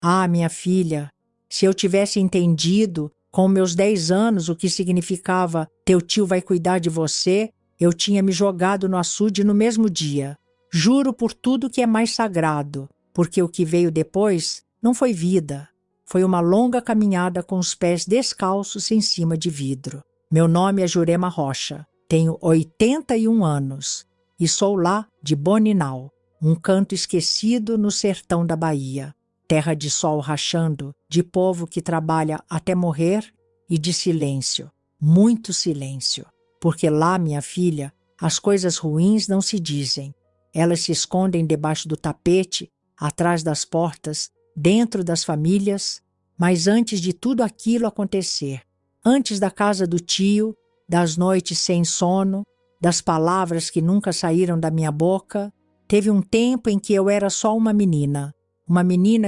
Ah, minha filha, se eu tivesse entendido com meus 10 anos o que significava teu tio vai cuidar de você, eu tinha me jogado no açude no mesmo dia. Juro por tudo que é mais sagrado, porque o que veio depois não foi vida. Foi uma longa caminhada com os pés descalços em cima de vidro. Meu nome é Jurema Rocha, tenho 81 anos e sou lá de Boninal, um canto esquecido no sertão da Bahia. Terra de sol rachando, de povo que trabalha até morrer e de silêncio, muito silêncio. Porque lá, minha filha, as coisas ruins não se dizem. Elas se escondem debaixo do tapete, atrás das portas, dentro das famílias. Mas antes de tudo aquilo acontecer, antes da casa do tio, das noites sem sono, das palavras que nunca saíram da minha boca, teve um tempo em que eu era só uma menina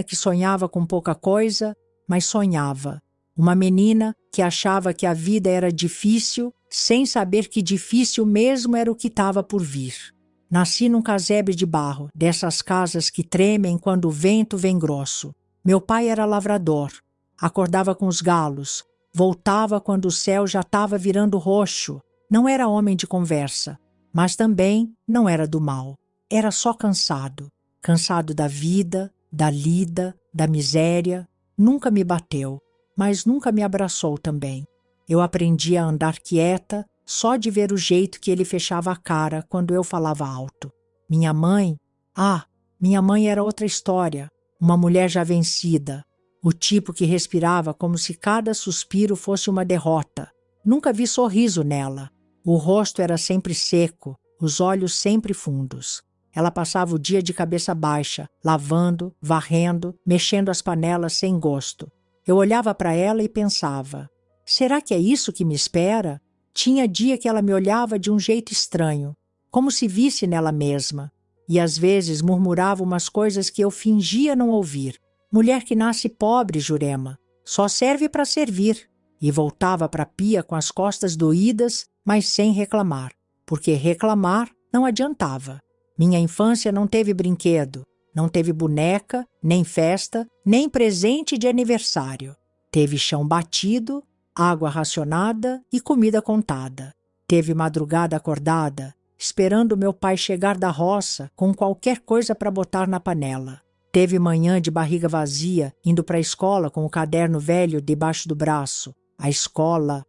que sonhava com pouca coisa, mas sonhava. Uma menina que achava que a vida era difícil, sem saber que difícil mesmo era o que estava por vir. Nasci num casebre de barro, dessas casas que tremem quando o vento vem grosso. Meu pai era lavrador, acordava com os galos, voltava quando o céu já estava virando roxo. Não era homem de conversa, mas também não era do mal. Era só cansado. Cansado da vida, da lida, da miséria. Nunca me bateu, mas nunca me abraçou também. Eu aprendi a andar quieta só de ver o jeito que ele fechava a cara quando eu falava alto. Minha mãe era outra história. Uma mulher já vencida. O tipo que respirava como se cada suspiro fosse uma derrota. Nunca vi sorriso nela. O rosto era sempre seco, os olhos sempre fundos. Ela passava o dia de cabeça baixa, lavando, varrendo, mexendo as panelas sem gosto. Eu olhava para ela e pensava, será que é isso que me espera? Tinha dia que ela me olhava de um jeito estranho, como se visse nela mesma, e às vezes murmurava umas coisas que eu fingia não ouvir. Mulher que nasce pobre, Jurema, só serve para servir. E voltava para a pia com as costas doídas, mas sem reclamar, porque reclamar não adiantava. Minha infância não teve brinquedo, não teve boneca, nem festa, nem presente de aniversário. Teve chão batido, água racionada e comida contada. Teve madrugada acordada, esperando meu pai chegar da roça com qualquer coisa para botar na panela. Teve manhã de barriga vazia, indo para a escola com o caderno velho debaixo do braço. A escola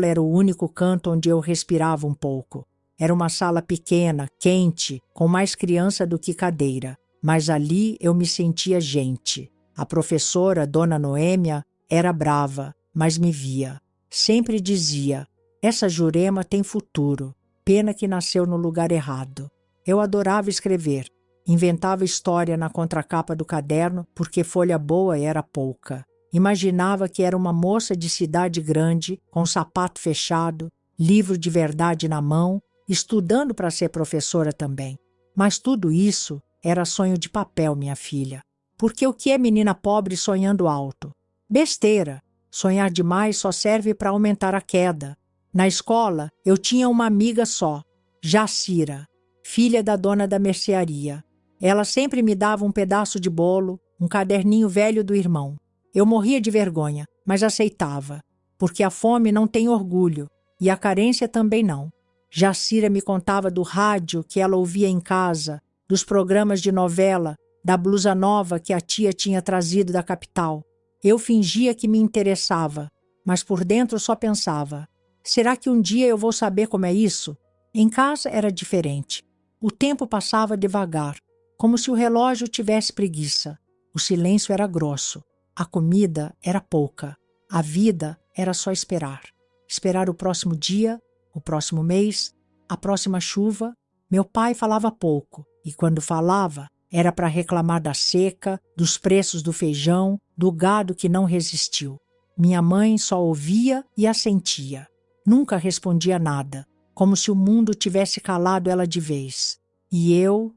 era o único canto onde eu respirava um pouco. Era uma sala pequena, quente, com mais criança do que cadeira. Mas ali eu me sentia gente. A professora, Dona Noêmia, era brava, mas me via. Sempre dizia, essa Jurema tem futuro. Pena que nasceu no lugar errado. Eu adorava escrever. Inventava história na contracapa do caderno porque folha boa era pouca. Imaginava que era uma moça de cidade grande, com sapato fechado, livro de verdade na mão, estudando para ser professora também. Mas tudo isso era sonho de papel, minha filha. Porque o que é menina pobre sonhando alto? Besteira. Sonhar demais só serve para aumentar a queda. Na escola, eu tinha uma amiga só, Jacira, filha da dona da mercearia. Ela sempre me dava um pedaço de bolo, um caderninho velho do irmão. Eu morria de vergonha, mas aceitava, porque a fome não tem orgulho e a carência também não. Jacira me contava do rádio que ela ouvia em casa, dos programas de novela, da blusa nova que a tia tinha trazido da capital. Eu fingia que me interessava, mas por dentro só pensava, será que um dia eu vou saber como é isso? Em casa era diferente. O tempo passava devagar, como se o relógio tivesse preguiça. O silêncio era grosso, a comida era pouca, a vida era só esperar. Esperar o próximo dia, o próximo mês, a próxima chuva. Meu pai falava pouco, e quando falava, era para reclamar da seca, dos preços do feijão, do gado que não resistiu. Minha mãe só ouvia e assentia. Nunca respondia nada, como se o mundo tivesse calado ela de vez. E eu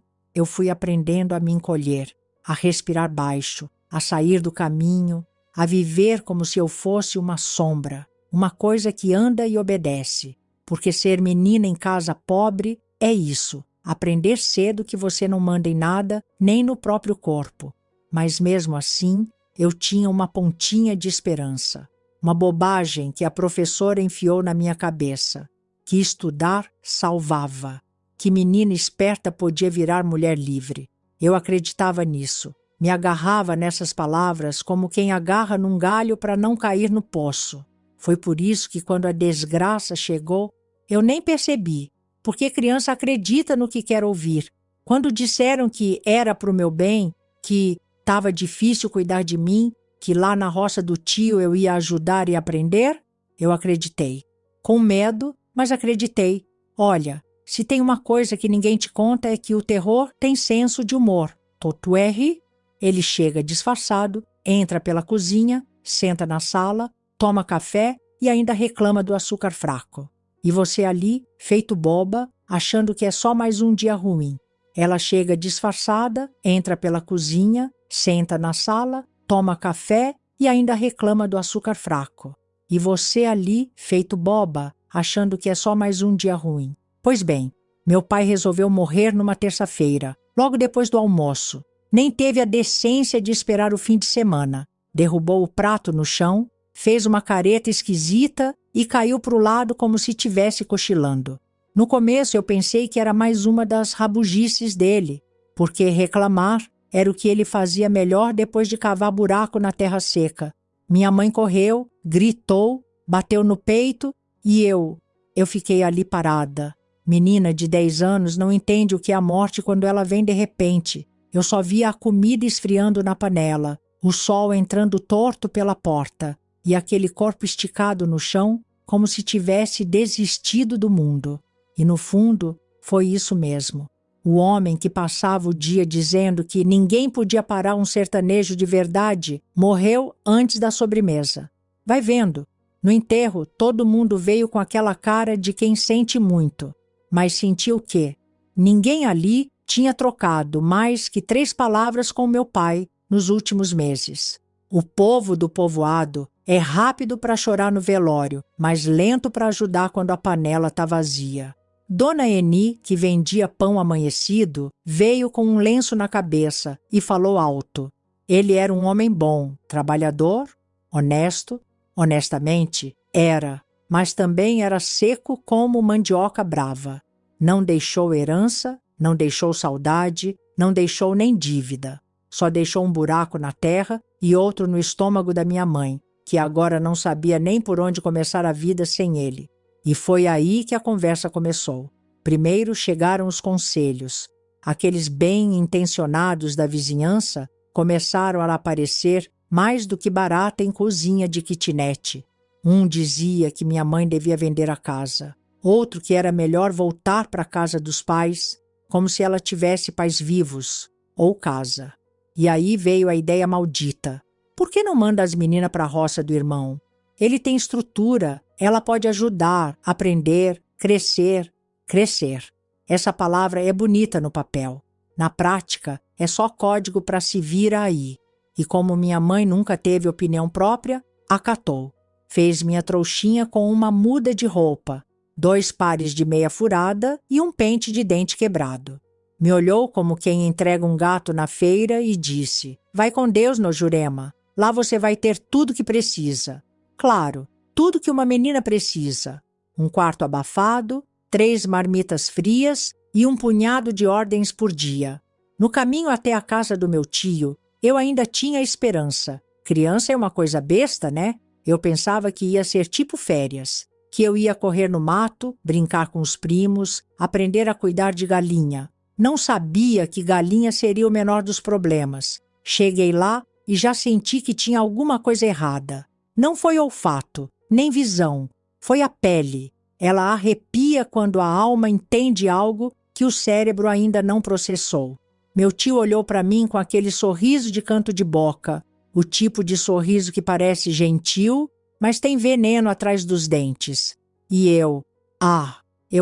fui aprendendo a me encolher, a respirar baixo, a sair do caminho, a viver como se eu fosse uma sombra, uma coisa que anda e obedece. Porque ser menina em casa pobre é isso, aprender cedo que você não manda em nada, nem no próprio corpo. mas mesmo assim eu tinha uma pontinha de esperança. Uma bobagem que a professora enfiou na minha cabeça, que estudar salvava, que menina esperta podia virar mulher livre. Eu acreditava nisso, me agarrava nessas palavras como quem agarra num galho para não cair no poço. Foi por isso que quando a desgraça chegou, eu nem percebi, porque criança acredita no que quer ouvir. Quando disseram que era para o meu bem, que estava difícil cuidar de mim, que lá na roça do tio eu ia ajudar e aprender, eu acreditei. Com medo, mas acreditei. Olha, se tem uma coisa que ninguém te conta é que o terror tem senso de humor. Totuerri, ele chega disfarçado, entra pela cozinha, senta na sala, toma café e ainda reclama do açúcar fraco. E você ali, feito boba, achando que é só mais um dia ruim. Ela chega disfarçada, entra pela cozinha, senta na sala, toma café e ainda reclama do açúcar fraco. E você ali, feito boba, achando que é só mais um dia ruim. Pois bem, meu pai resolveu morrer numa terça-feira, logo depois do almoço. Nem teve a decência de esperar o fim de semana. Derrubou o prato no chão, fez uma careta esquisita e caiu para o lado como se estivesse cochilando. No começo eu pensei que era mais uma das rabugices dele, porque reclamar era o que ele fazia melhor depois de cavar buraco na terra seca. Minha mãe correu, gritou, bateu no peito e eu fiquei ali parada. Menina de 10 anos não entende o que é a morte quando ela vem de repente. Eu só via a comida esfriando na panela, o sol entrando torto pela porta e aquele corpo esticado no chão como se tivesse desistido do mundo. E no fundo foi isso mesmo. O homem que passava o dia dizendo que ninguém podia parar um sertanejo de verdade morreu antes da sobremesa. Vai vendo. No enterro, todo mundo veio com aquela cara de quem sente muito. Mas sentiu o quê? Ninguém ali tinha trocado mais que 3 palavras com meu pai nos últimos meses. O povo do povoado é rápido para chorar no velório, mas lento para ajudar quando a panela está vazia. Dona Eni, que vendia pão amanhecido, veio com um lenço na cabeça e falou alto. Ele era um homem bom, trabalhador, honesto. Honestamente, era, mas também era seco como mandioca brava. Não deixou herança, não deixou saudade, não deixou nem dívida. Só deixou um buraco na terra e outro no estômago da minha mãe, que agora não sabia nem por onde começar a vida sem ele. E foi aí que a conversa começou. Primeiro chegaram os conselhos. Aqueles bem-intencionados da vizinhança começaram a aparecer mais do que barata em cozinha de kitnet. Um dizia que minha mãe devia vender a casa. Outro que era melhor voltar para a casa dos pais, como se ela tivesse pais vivos, ou casa. E aí veio a ideia maldita. Por que não manda as meninas para a roça do irmão? Ele tem estrutura, ela pode ajudar, aprender, crescer. Crescer. Essa palavra é bonita no papel. Na prática, é só código para se vir aí. E como minha mãe nunca teve opinião própria, acatou. Fez minha trouxinha com uma muda de roupa, 2 pares de meia furada e um pente de dente quebrado. Me olhou como quem entrega um gato na feira e disse: "Vai com Deus, no Jurema. Lá você vai ter tudo que precisa." Claro, tudo que uma menina precisa. Um quarto abafado, 3 marmitas frias e um punhado de ordens por dia. No caminho até a casa do meu tio, eu ainda tinha esperança. Criança é uma coisa besta, né? Eu pensava que ia ser tipo férias, que eu ia correr no mato, brincar com os primos, aprender a cuidar de galinha. Não sabia que galinha seria o menor dos problemas. Cheguei lá e já senti que tinha alguma coisa errada. Não foi olfato, nem visão, foi a pele. Ela arrepia quando a alma entende algo que o cérebro ainda não processou. Meu tio olhou para mim com aquele sorriso de canto de boca, o tipo de sorriso que parece gentil, mas tem veneno atrás dos dentes. E eu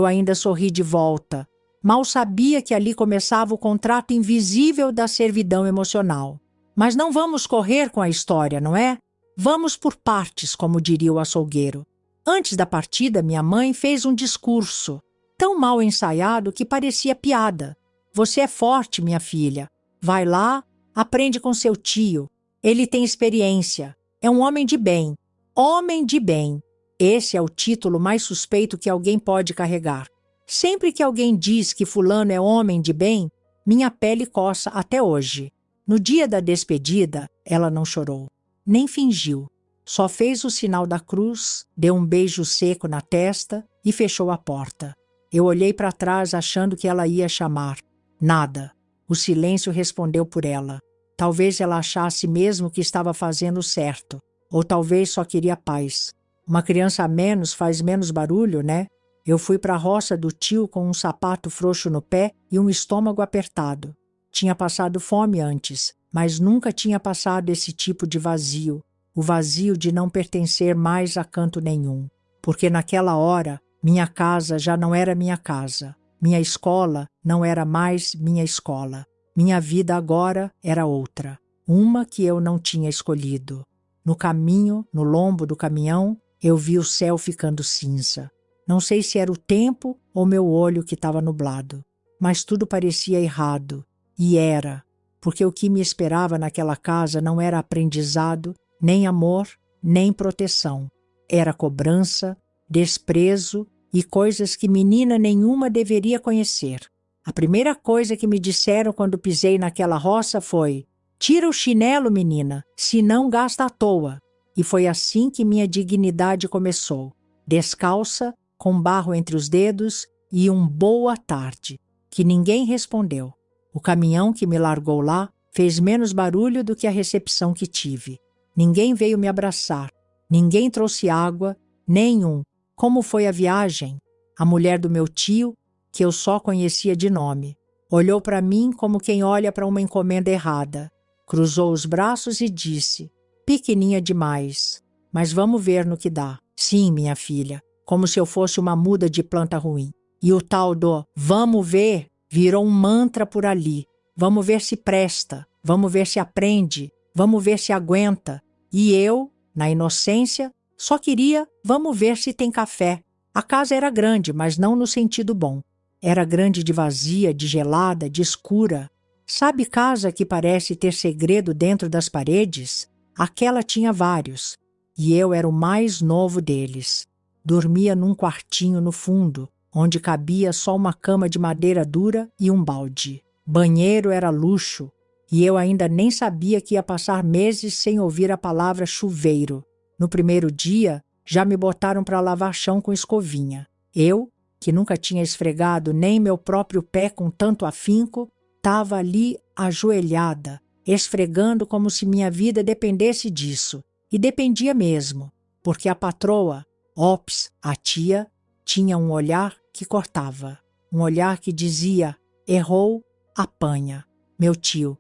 ainda sorri de volta. Mal sabia que ali começava o contrato invisível da servidão emocional. Mas não vamos correr com a história, não é? Vamos por partes, como diria o açougueiro. Antes da partida, minha mãe fez um discurso, tão mal ensaiado que parecia piada. Você é forte, minha filha. Vai lá, Aprende com seu tio. Ele tem experiência. É um homem de bem. Homem de bem. Esse é o título mais suspeito que alguém pode carregar. Sempre que alguém diz que fulano é homem de bem, minha pele coça até hoje. No dia da despedida, ela não chorou, nem fingiu. Só fez o sinal da cruz, deu um beijo seco na testa e fechou a porta. Eu olhei para trás achando que ela ia chamar. Nada. O silêncio respondeu por ela. Talvez ela achasse mesmo que estava fazendo certo, ou talvez só queria paz. Uma criança a menos faz menos barulho, né? Eu fui para a roça do tio com um sapato frouxo no pé e um estômago apertado. Tinha passado fome antes, mas nunca tinha passado esse tipo de vazio, o vazio de não pertencer mais a canto nenhum. Porque naquela hora, minha casa já não era minha casa. Minha escola não era mais minha escola. Minha vida agora era outra, uma que eu não tinha escolhido. No caminho, no lombo do caminhão, eu vi o céu ficando cinza. Não sei se era o tempo ou meu olho que estava nublado, mas tudo parecia errado. E era, porque o que me esperava naquela casa não era aprendizado, nem amor, nem proteção. Era cobrança, desprezo e coisas que menina nenhuma deveria conhecer. A primeira coisa que me disseram quando pisei naquela roça foi: tira o chinelo, menina, senão gasta à toa. E foi assim que minha dignidade começou. Descalça, com barro entre os dedos e um boa tarde, que ninguém respondeu. O caminhão que me largou lá fez menos barulho do que a recepção que tive. Ninguém veio me abraçar, ninguém trouxe água, nenhum. Como foi a viagem? A mulher do meu tio, que eu só conhecia de nome, olhou para mim como quem olha para uma encomenda errada. Cruzou os braços e disse: pequeninha demais, mas vamos ver no que dá. Sim, minha filha, como se eu fosse uma muda de planta ruim. E o tal do vamos ver virou um mantra por ali. Vamos ver se presta, vamos ver se aprende, vamos ver se aguenta. E eu, na inocência, só queria vamos ver se tem café. A casa era grande, mas não no sentido bom. Era grande de vazia, de gelada, de escura. Sabe casa que parece ter segredo dentro das paredes? Aquela tinha vários, e eu era o mais novo deles. Dormia num quartinho no fundo, onde cabia só uma cama de madeira dura e um balde. Banheiro era luxo, e eu ainda nem sabia que ia passar meses sem ouvir a palavra chuveiro. No primeiro dia, já me botaram para lavar chão com escovinha. Eu, que nunca tinha esfregado nem meu próprio pé com tanto afinco, estava ali ajoelhada, esfregando como se minha vida dependesse disso. E dependia mesmo, porque a patroa, ops, a tia, tinha um olhar que cortava. Um olhar que dizia: errou, apanha. Meu tio.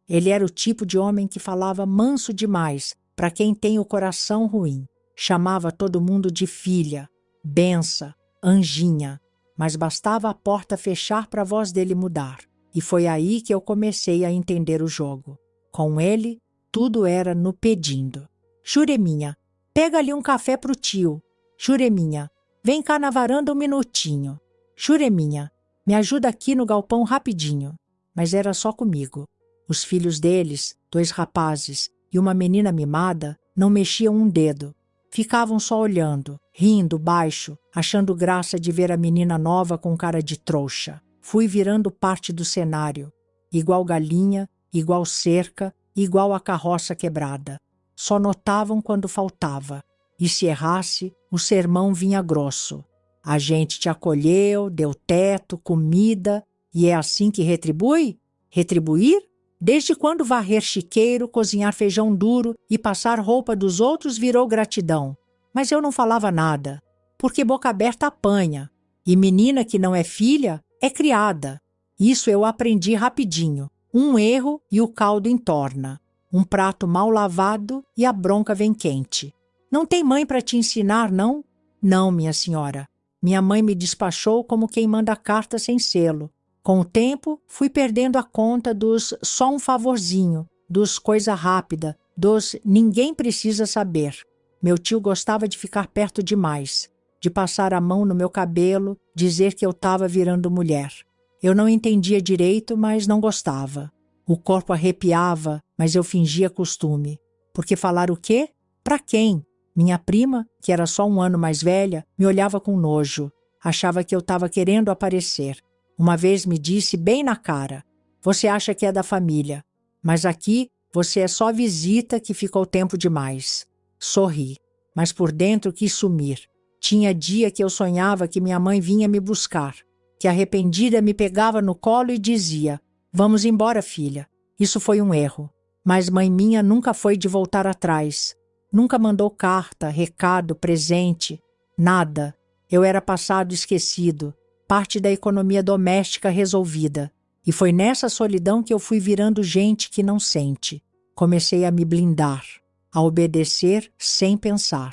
Ele era o tipo de homem que falava manso demais para quem tem o coração ruim. Chamava todo mundo de filha, bença, anjinha. Mas bastava a porta fechar para a voz dele mudar. E foi aí que eu comecei a entender o jogo. Com ele, tudo era no pedindo. Jureminha, pega ali um café pro tio. Jureminha, vem cá na varanda um minutinho. Jureminha, me ajuda aqui no galpão rapidinho. Mas era só comigo. Os filhos deles, 2 rapazes e uma menina mimada, não mexiam um dedo. Ficavam só olhando, rindo baixo, achando graça de ver a menina nova com cara de trouxa. Fui virando parte do cenário, igual galinha, igual cerca, igual a carroça quebrada. Só notavam quando faltava, e se errasse, o sermão vinha grosso. A gente te acolheu, deu teto, comida, e é assim que retribui? Retribuir? Desde quando varrer chiqueiro, cozinhar feijão duro e passar roupa dos outros virou gratidão? Mas eu não falava nada, porque boca aberta apanha, e menina que não é filha é criada. Isso eu aprendi rapidinho. Um erro e o caldo entorna. Um prato mal lavado e a bronca vem quente. Não tem mãe para te ensinar, não? Não, minha senhora. Minha mãe me despachou como quem manda carta sem selo. Com o tempo, fui perdendo a conta dos só um favorzinho, dos coisa rápida, dos ninguém precisa saber. Meu tio gostava de ficar perto demais, de passar a mão no meu cabelo, dizer que eu estava virando mulher. Eu não entendia direito, mas não gostava. O corpo arrepiava, mas eu fingia costume. Porque falar o quê? Pra quem? Minha prima, que era só 1 ano mais velha, me olhava com nojo. Achava que eu estava querendo aparecer. Uma vez me disse bem na cara: "Você acha que é da família, mas aqui você é só visita que ficou tempo demais." Sorri, mas por dentro quis sumir. Tinha dia que eu sonhava que minha mãe vinha me buscar, que arrependida me pegava no colo e dizia: "Vamos embora, filha. Isso foi um erro." Mas mãe minha nunca foi de voltar atrás. Nunca mandou carta, recado, presente, nada. Eu era passado esquecido, parte da economia doméstica resolvida. E foi nessa solidão que eu fui virando gente que não sente. Comecei a me blindar, a obedecer sem pensar,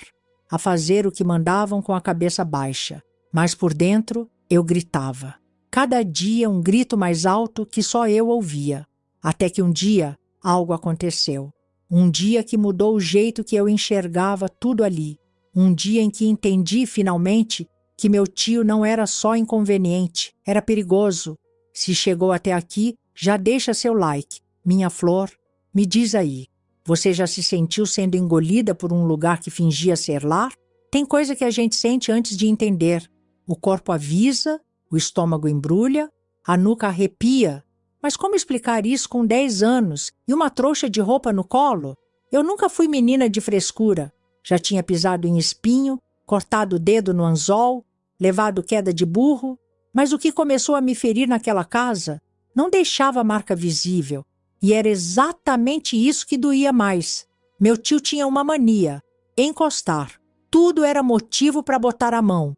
a fazer o que mandavam com a cabeça baixa. Mas por dentro eu gritava. Cada dia um grito mais alto que só eu ouvia. Até que um dia algo aconteceu. Um dia que mudou o jeito que eu enxergava tudo ali. Um dia em que entendi finalmente que meu tio não era só inconveniente, era perigoso. Se chegou até aqui, já deixa seu like. Minha flor, me diz aí, você já se sentiu sendo engolida por um lugar que fingia ser lar? Tem coisa que a gente sente antes de entender. O corpo avisa, o estômago embrulha, a nuca arrepia. Mas como explicar isso com 10 anos e uma trouxa de roupa no colo? Eu nunca fui menina de frescura. Já tinha pisado em espinho, cortado o dedo no anzol, levado queda de burro. Mas o que começou a me ferir naquela casa não deixava marca visível. E era exatamente isso que doía mais. Meu tio tinha uma mania: encostar. Tudo era motivo para botar a mão.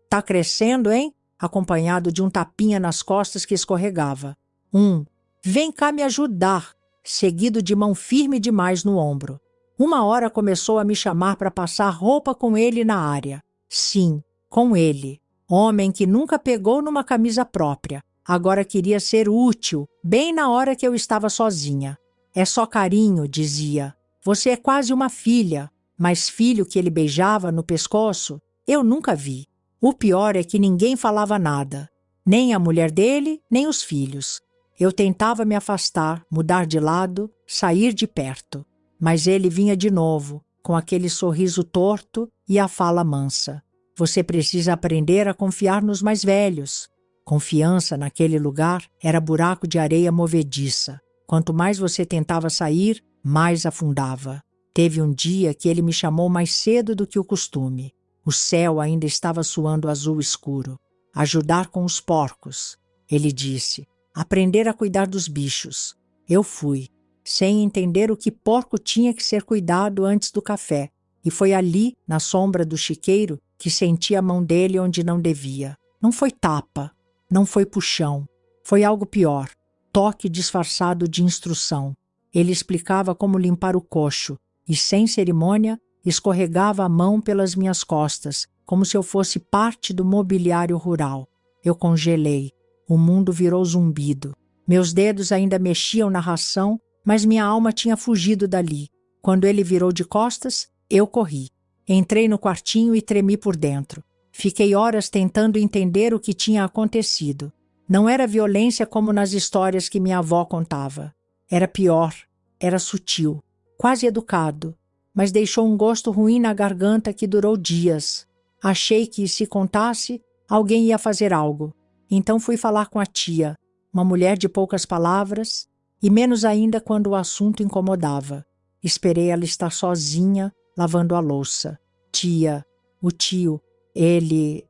Tá crescendo, hein? Acompanhado de um tapinha nas costas que escorregava. Vem cá me ajudar, seguido de mão firme demais no ombro. Uma hora começou a me chamar para passar roupa com ele na área. Sim, com ele. Homem que nunca pegou numa camisa própria. Agora queria ser útil, bem na hora que eu estava sozinha. É só carinho, dizia. Você é quase uma filha. Mas filho que ele beijava no pescoço, eu nunca vi. O pior é que ninguém falava nada. Nem a mulher dele, nem os filhos. Eu tentava me afastar, mudar de lado, sair de perto. Mas ele vinha de novo, com aquele sorriso torto e a fala mansa. Você precisa aprender a confiar nos mais velhos. Confiança naquele lugar era buraco de areia movediça. Quanto mais você tentava sair, mais afundava. Teve um dia que ele me chamou mais cedo do que o costume. O céu ainda estava suando azul escuro. Ajudar com os porcos, ele disse. Aprender a cuidar dos bichos. Eu fui, sem entender o que porco tinha que ser cuidado antes do café. E foi ali, na sombra do chiqueiro, que senti a mão dele onde não devia. Não foi tapa, não foi puxão. Foi algo pior. Toque disfarçado de instrução. Ele explicava como limpar o coxo e, sem cerimônia, escorregava a mão pelas minhas costas, como se eu fosse parte do mobiliário rural. Eu congelei. O mundo virou zumbido. Meus dedos ainda mexiam na ração, mas minha alma tinha fugido dali. Quando ele virou de costas, eu corri. Entrei no quartinho e tremi por dentro. Fiquei horas tentando entender o que tinha acontecido. Não era violência como nas histórias que minha avó contava. Era pior, era sutil, quase educado, mas deixou um gosto ruim na garganta que durou dias. Achei que, se contasse, alguém ia fazer algo. Então fui falar com a tia, uma mulher de poucas palavras, e menos ainda quando o assunto incomodava. Esperei ela estar sozinha, lavando a louça. Tia, o tio, ele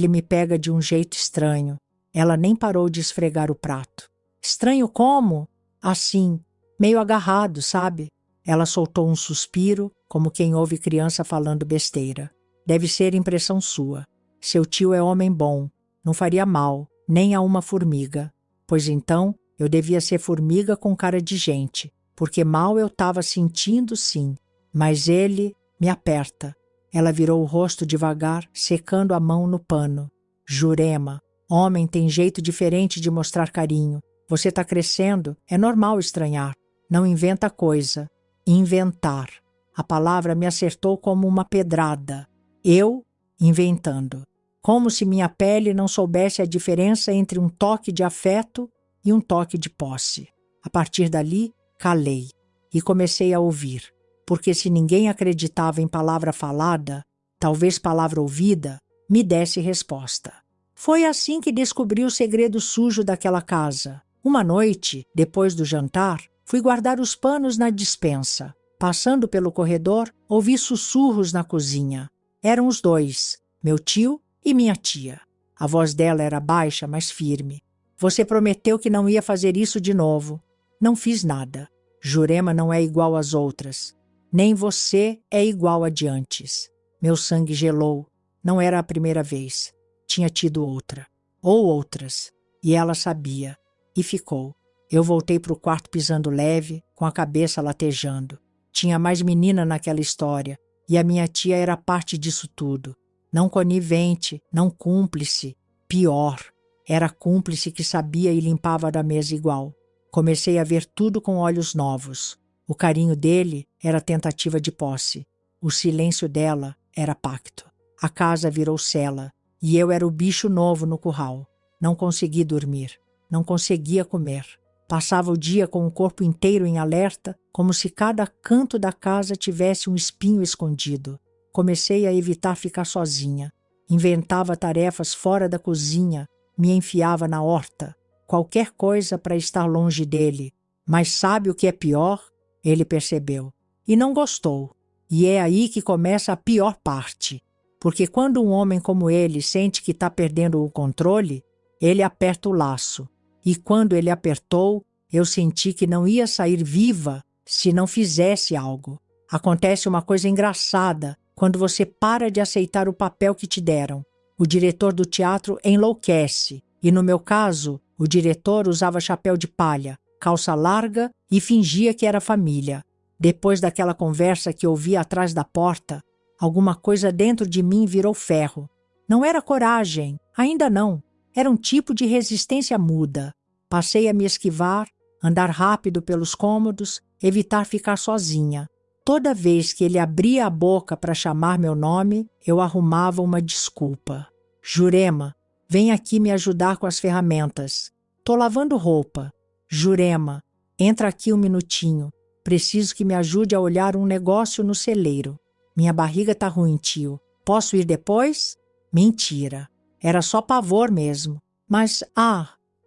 me pega de um jeito estranho. Ela nem parou de esfregar o prato. Estranho como? Assim, meio agarrado, sabe? Ela soltou um suspiro, como quem ouve criança falando besteira. Deve ser impressão sua. Seu tio é homem bom. Não faria mal, nem a uma formiga. Pois então, eu devia ser formiga com cara de gente, porque mal eu estava sentindo sim. Mas ele me aperta. Ela virou o rosto devagar, secando a mão no pano. Jurema, homem tem jeito diferente de mostrar carinho. Você está crescendo, é normal estranhar. Não inventa coisa. Inventar. A palavra me acertou como uma pedrada. Eu, inventando. Como se minha pele não soubesse a diferença entre um toque de afeto e um toque de posse. A partir dali, calei e comecei a ouvir, porque se ninguém acreditava em palavra falada, talvez palavra ouvida, me desse resposta. Foi assim que descobri o segredo sujo daquela casa. Uma noite, depois do jantar, fui guardar os panos na despensa. Passando pelo corredor, ouvi sussurros na cozinha. Eram os dois, meu tio e minha tia. A voz dela era baixa, mas firme. Você prometeu que não ia fazer isso de novo. Não fiz nada. Jurema não é igual às outras. Nem você é igual a de antes. Meu sangue gelou. Não era a primeira vez. Tinha tido outra. Ou outras. E ela sabia. E ficou. Eu voltei para o quarto pisando leve, com a cabeça latejando. Tinha mais menina naquela história. E a minha tia era parte disso tudo. Não conivente, não cúmplice. Pior. Era cúmplice que sabia e limpava da mesa igual. Comecei a ver tudo com olhos novos. O carinho dele era tentativa de posse. O silêncio dela era pacto. A casa virou cela. E eu era o bicho novo no curral. Não consegui dormir. Não conseguia comer. Passava o dia com o corpo inteiro em alerta, como se cada canto da casa tivesse um espinho escondido. Comecei a evitar ficar sozinha. Inventava tarefas fora da cozinha, me enfiava na horta. Qualquer coisa para estar longe dele. Mas sabe o que é pior? Ele percebeu. E não gostou. E é aí que começa a pior parte. Porque quando um homem como ele sente que está perdendo o controle, ele aperta o laço. E quando ele apertou, eu senti que não ia sair viva se não fizesse algo. Acontece uma coisa engraçada quando você para de aceitar o papel que te deram. O diretor do teatro enlouquece. E no meu caso, o diretor usava chapéu de palha, calça larga e fingia que era família. Depois daquela conversa que ouvi atrás da porta, alguma coisa dentro de mim virou ferro. Não era coragem, ainda não. Era um tipo de resistência muda. Passei a me esquivar, andar rápido pelos cômodos, evitar ficar sozinha. Toda vez que ele abria a boca para chamar meu nome, eu arrumava uma desculpa. Jurema, vem aqui me ajudar com as ferramentas. Tô lavando roupa. Jurema, entra aqui um minutinho. Preciso que me ajude a olhar um negócio no celeiro. Minha barriga tá ruim, tio. Posso ir depois? Mentira. Era só pavor mesmo. Mas,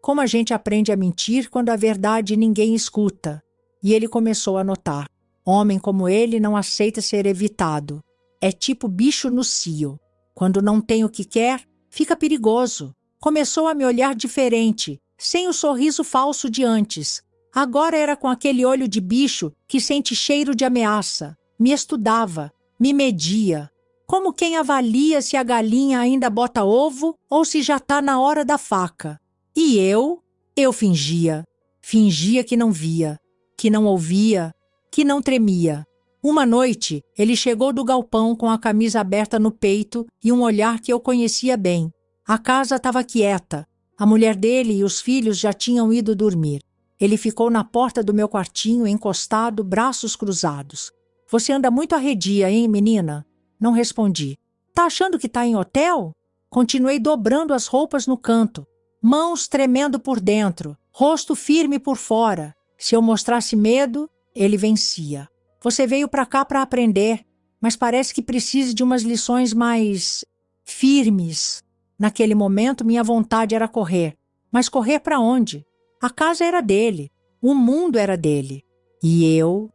como a gente aprende a mentir quando a verdade ninguém escuta. E ele começou a notar. Homem como ele não aceita ser evitado. É tipo bicho no cio. Quando não tem o que quer, fica perigoso. Começou a me olhar diferente, sem o sorriso falso de antes. Agora era com aquele olho de bicho que sente cheiro de ameaça. Me estudava, me media. Como quem avalia se a galinha ainda bota ovo ou se já está na hora da faca. E eu fingia. Fingia que não via, que não ouvia, que não tremia. Uma noite, ele chegou do galpão com a camisa aberta no peito e um olhar que eu conhecia bem. A casa estava quieta. A mulher dele e os filhos já tinham ido dormir. Ele ficou na porta do meu quartinho, encostado, braços cruzados. Você anda muito arredia, hein, menina? Não respondi. Tá achando que tá em hotel? Continuei dobrando as roupas no canto. Mãos tremendo por dentro, rosto firme por fora. Se eu mostrasse medo, ele vencia. Você veio para cá para aprender, mas parece que precisa de umas lições mais firmes. Naquele momento, minha vontade era correr. Mas correr para onde? A casa era dele, o mundo era dele. E eu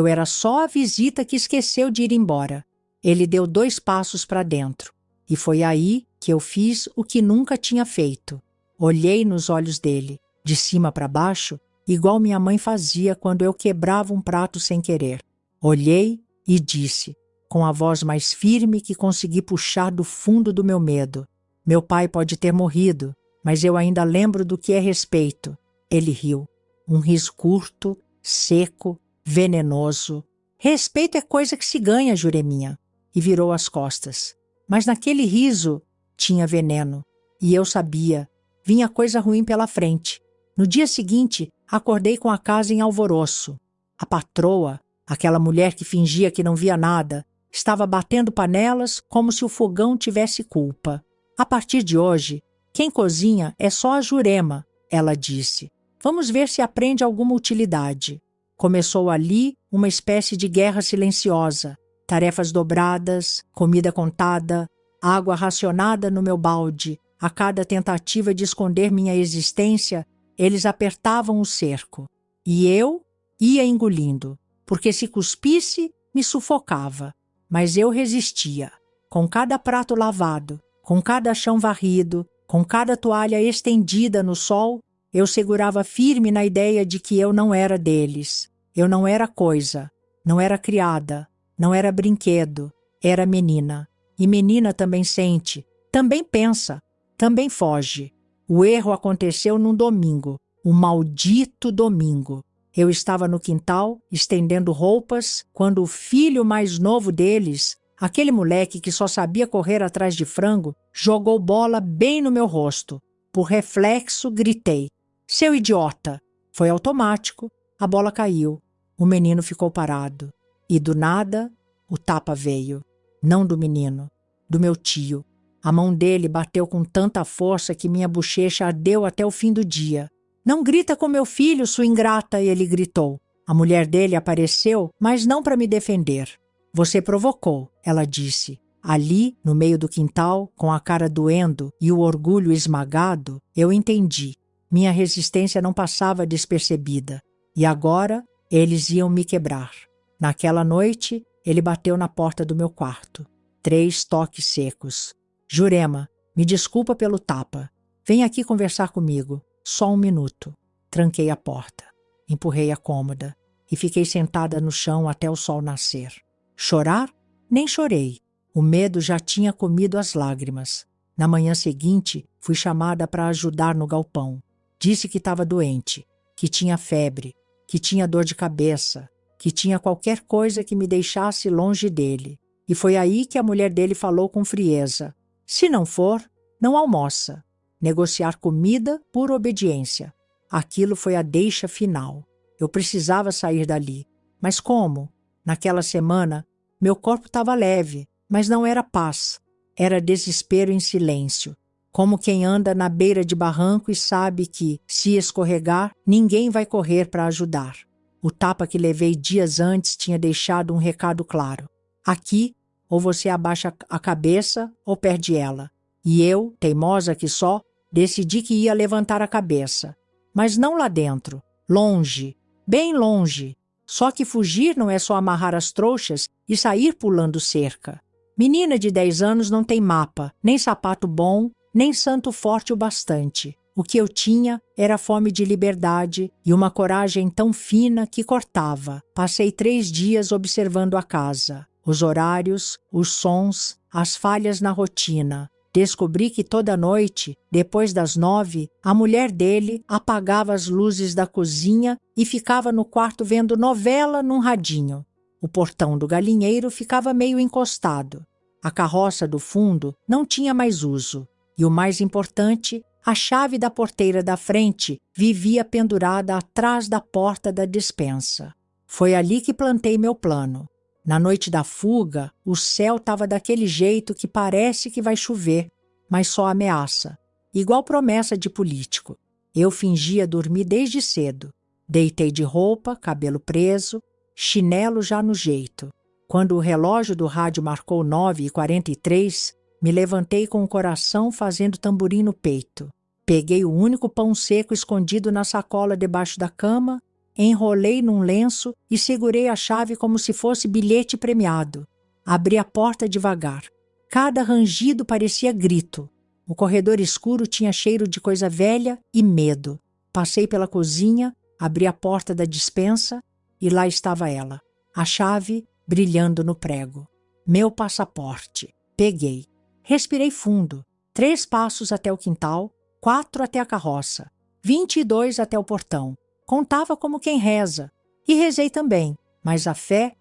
era só a visita que esqueceu de ir embora. Ele deu 2 passos para dentro. E foi aí que eu fiz o que nunca tinha feito. Olhei nos olhos dele, de cima para baixo, igual minha mãe fazia quando eu quebrava um prato sem querer. Olhei e disse, com a voz mais firme que consegui puxar do fundo do meu medo. Meu pai pode ter morrido, mas eu ainda lembro do que é respeito. Ele riu. Um riso curto, seco, venenoso. Respeito é coisa que se ganha, Jureminha. E virou as costas. Mas naquele riso tinha veneno. E eu sabia. Vinha coisa ruim pela frente. No dia seguinte, acordei com a casa em alvoroço. A patroa, aquela mulher que fingia que não via nada, estava batendo panelas como se o fogão tivesse culpa. A partir de hoje, quem cozinha é só a Jurema, ela disse. Vamos ver se aprende alguma utilidade. Começou ali uma espécie de guerra silenciosa. Tarefas dobradas, comida contada, água racionada no meu balde. A cada tentativa de esconder minha existência, eles apertavam o cerco. E eu ia engolindo, porque se cuspisse, me sufocava. Mas eu resistia. Com cada prato lavado, com cada chão varrido, com cada toalha estendida no sol, eu segurava firme na ideia de que eu não era deles. Eu não era coisa, não era criada, não era brinquedo, era menina. E menina também sente, também pensa, também foge. O erro aconteceu num domingo, um maldito domingo. Eu estava no quintal, estendendo roupas, quando o filho mais novo deles, aquele moleque que só sabia correr atrás de frango, jogou bola bem no meu rosto. Por reflexo, gritei: "Seu idiota!" Foi automático, a bola caiu. O menino ficou parado. E do nada, o tapa veio. Não do menino, do meu tio. A mão dele bateu com tanta força que minha bochecha ardeu até o fim do dia. "Não grita com meu filho, sua ingrata!" ele gritou. A mulher dele apareceu, mas não para me defender. "Você provocou", ela disse. Ali, no meio do quintal, com a cara doendo e o orgulho esmagado, eu entendi. Minha resistência não passava despercebida. E agora, eles iam me quebrar. Naquela noite, ele bateu na porta do meu quarto. 3 toques secos. "Jurema, me desculpa pelo tapa. Vem aqui conversar comigo. Só 1 minuto." Tranquei a porta. Empurrei a cômoda e fiquei sentada no chão até o sol nascer. Chorar? Nem chorei. O medo já tinha comido as lágrimas. Na manhã seguinte, fui chamada para ajudar no galpão. Disse que estava doente, que tinha febre, que tinha dor de cabeça, que tinha qualquer coisa que me deixasse longe dele. E foi aí que a mulher dele falou com frieza: "Se não for, não almoça." Negociar comida por obediência. Aquilo foi a deixa final. Eu precisava sair dali. Mas como? Naquela semana, meu corpo estava leve, mas não era paz. Era desespero em silêncio. Como quem anda na beira de barranco e sabe que, se escorregar, ninguém vai correr para ajudar. O tapa que levei dias antes tinha deixado um recado claro. Aqui, ou você abaixa a cabeça ou perde ela. E eu, teimosa que só, decidi que ia levantar a cabeça. Mas não lá dentro, longe, bem longe. Só que fugir não é só amarrar as trouxas e sair pulando cerca. Menina de 10 anos não tem mapa, nem sapato bom, nem santo forte o bastante. O que eu tinha era fome de liberdade e uma coragem tão fina que cortava. Passei 3 dias observando a casa, os horários, os sons, as falhas na rotina. Descobri que toda noite, depois das 9, a mulher dele apagava as luzes da cozinha e ficava no quarto vendo novela num radinho. O portão do galinheiro ficava meio encostado. A carroça do fundo não tinha mais uso. E o mais importante, a chave da porteira da frente vivia pendurada atrás da porta da despensa. Foi ali que plantei meu plano. Na noite da fuga, o céu estava daquele jeito que parece que vai chover, mas só ameaça. Igual promessa de político. Eu fingia dormir desde cedo. Deitei de roupa, cabelo preso, chinelo já no jeito. Quando o relógio do rádio marcou 9h43, me levantei com o coração fazendo tamborim no peito. Peguei o único pão seco escondido na sacola debaixo da cama, enrolei num lenço e segurei a chave como se fosse bilhete premiado. Abri a porta devagar. Cada rangido parecia grito. O corredor escuro tinha cheiro de coisa velha e medo. Passei pela cozinha, abri a porta da despensa e lá estava ela, a chave brilhando no prego. Meu passaporte. Peguei. Respirei fundo. 3 passos até o quintal, 4 até a carroça, 22 até o portão. Contava como quem reza. E rezei também. Mas a fé,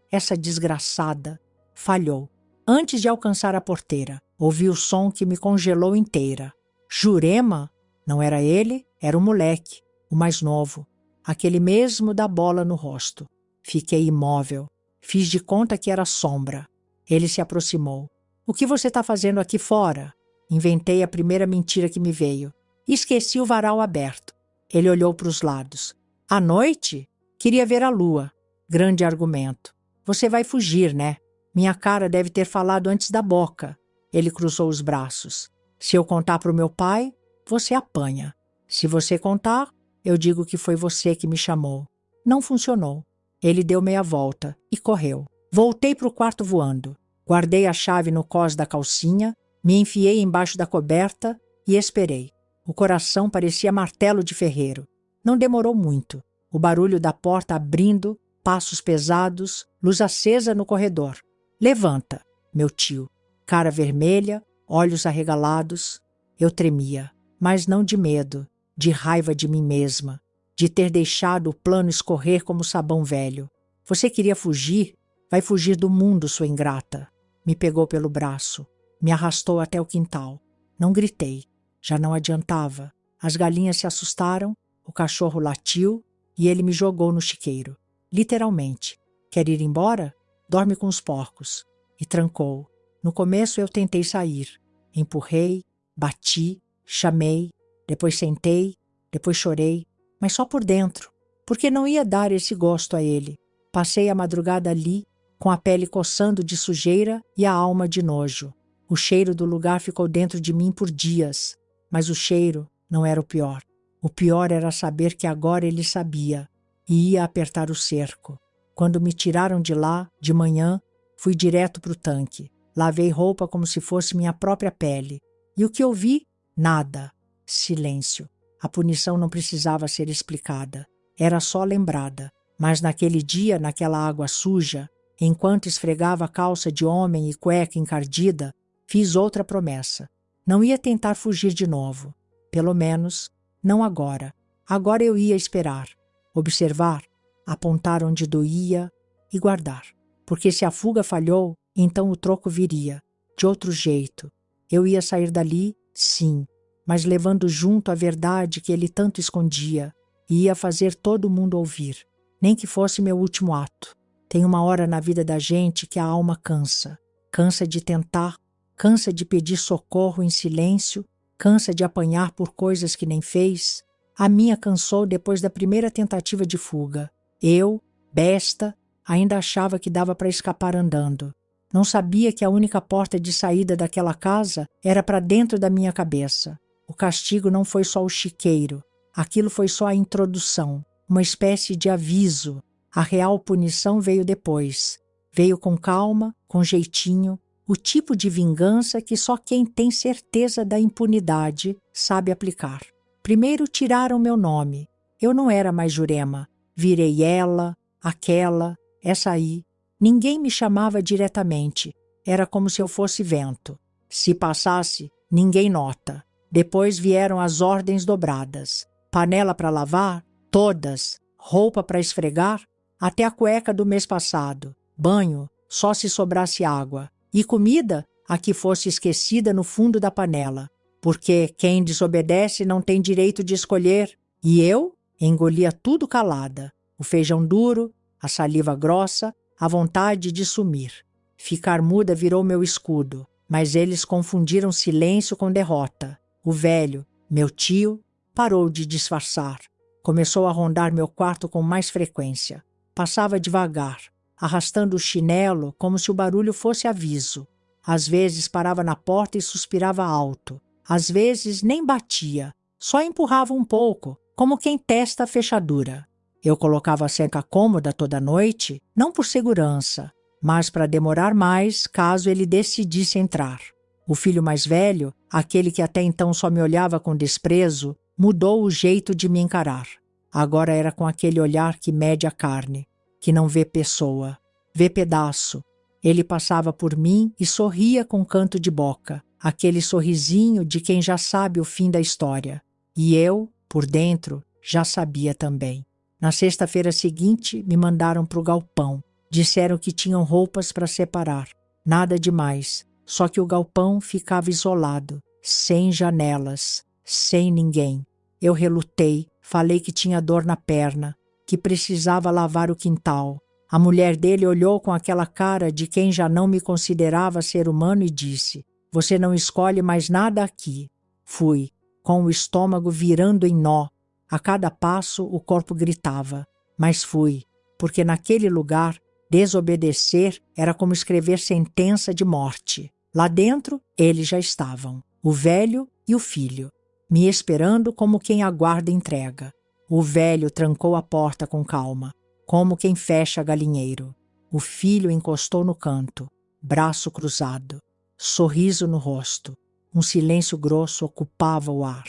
essa desgraçada, falhou. Antes de alcançar a porteira, ouvi o som que me congelou inteira. Jurema? Não era ele, era o moleque, o mais novo. Aquele mesmo da bola no rosto. Fiquei imóvel. Fiz de conta que era sombra. Ele se aproximou. "O que você está fazendo aqui fora?" Inventei a primeira mentira que me veio. "Esqueci o varal aberto." Ele olhou para os lados. À noite? Queria ver a lua. Grande argumento. Você vai fugir, né? Minha cara deve ter falado antes da boca. Ele cruzou os braços. Se eu contar para o meu pai, você apanha. Se você contar, eu digo que foi você que me chamou. Não funcionou. Ele deu meia volta e correu. Voltei para o quarto voando. Guardei a chave no cós da calcinha, me enfiei embaixo da coberta e esperei. O coração parecia martelo de ferreiro. Não demorou muito. O barulho da porta abrindo, passos pesados, luz acesa no corredor. Levanta, meu tio. Cara vermelha, olhos arregalados. Eu tremia, mas não de medo, de raiva de mim mesma, de ter deixado o plano escorrer como sabão velho. Você queria fugir? Vai fugir do mundo, sua ingrata. Me pegou pelo braço, me arrastou até o quintal. Não gritei, já não adiantava. As galinhas se assustaram, o cachorro latiu e ele me jogou no chiqueiro. Literalmente. Quer ir embora? Dorme com os porcos. E trancou. No começo eu tentei sair. Empurrei, bati, chamei, depois sentei, depois chorei, mas só por dentro, porque não ia dar esse gosto a ele. Passei a madrugada ali, com a pele coçando de sujeira e a alma de nojo. O cheiro do lugar ficou dentro de mim por dias, mas o cheiro não era o pior. O pior era saber que agora ele sabia e ia apertar o cerco. Quando me tiraram de lá, de manhã, fui direto para o tanque. Lavei roupa como se fosse minha própria pele. E o que eu vi? Nada. Silêncio. A punição não precisava ser explicada. Era só lembrada. Mas naquele dia, naquela água suja, enquanto esfregava a calça de homem e cueca encardida, fiz outra promessa. Não ia tentar fugir de novo. Pelo menos, não agora. Agora eu ia esperar. Observar, apontar onde doía e guardar. Porque se a fuga falhou, então o troco viria. De outro jeito. Eu ia sair dali, sim, mas levando junto a verdade que ele tanto escondia, e ia fazer todo mundo ouvir. Nem que fosse meu último ato. Tem uma hora na vida da gente que a alma cansa. Cansa de tentar, cansa de pedir socorro em silêncio, cansa de apanhar por coisas que nem fez. A minha cansou depois da primeira tentativa de fuga. Eu, besta, ainda achava que dava para escapar andando. Não sabia que a única porta de saída daquela casa era para dentro da minha cabeça. O castigo não foi só o chiqueiro. Aquilo foi só a introdução, uma espécie de aviso. A real punição veio depois. Veio com calma, com jeitinho, o tipo de vingança que só quem tem certeza da impunidade sabe aplicar. Primeiro tiraram meu nome. Eu não era mais Jurema. Virei ela, aquela, essa aí. Ninguém me chamava diretamente. Era como se eu fosse vento. Se passasse, ninguém nota. Depois vieram as ordens dobradas. Panela para lavar? Todas. Roupa para esfregar? Até a cueca do mês passado. Banho? Só se sobrasse água. E comida? A que fosse esquecida no fundo da panela. Porque quem desobedece não tem direito de escolher. E eu engolia tudo calada. O feijão duro, a saliva grossa, a vontade de sumir. Ficar muda virou meu escudo, mas eles confundiram silêncio com derrota. O velho, meu tio, parou de disfarçar. Começou a rondar meu quarto com mais frequência. Passava devagar, arrastando o chinelo como se o barulho fosse aviso. Às vezes parava na porta e suspirava alto. Às vezes nem batia, só empurrava um pouco, como quem testa a fechadura. Eu colocava a cerca cômoda toda noite, não por segurança, mas para demorar mais caso ele decidisse entrar. O filho mais velho, aquele que até então só me olhava com desprezo, mudou o jeito de me encarar. Agora era com aquele olhar que mede a carne, que não vê pessoa, vê pedaço. Ele passava por mim e sorria com canto de boca, aquele sorrisinho de quem já sabe o fim da história. E eu, por dentro, já sabia também. Na sexta-feira seguinte, me mandaram para o galpão. Disseram que tinham roupas para separar. Nada demais, só que o galpão ficava isolado, sem janelas, sem ninguém. Eu relutei, falei que tinha dor na perna, que precisava lavar o quintal. A mulher dele olhou com aquela cara de quem já não me considerava ser humano e disse: "Você não escolhe mais nada aqui." Fui, com o estômago virando em nó. A cada passo o corpo gritava, mas fui, porque naquele lugar desobedecer era como escrever sentença de morte. Lá dentro eles já estavam, o velho e o filho, me esperando como quem aguarda entrega. O velho trancou a porta com calma, como quem fecha galinheiro. O filho encostou no canto, braço cruzado, sorriso no rosto. Um silêncio grosso ocupava o ar.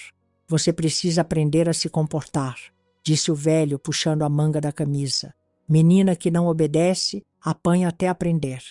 Você precisa aprender a se comportar, disse o velho puxando a manga da camisa. Menina que não obedece, apanha até aprender.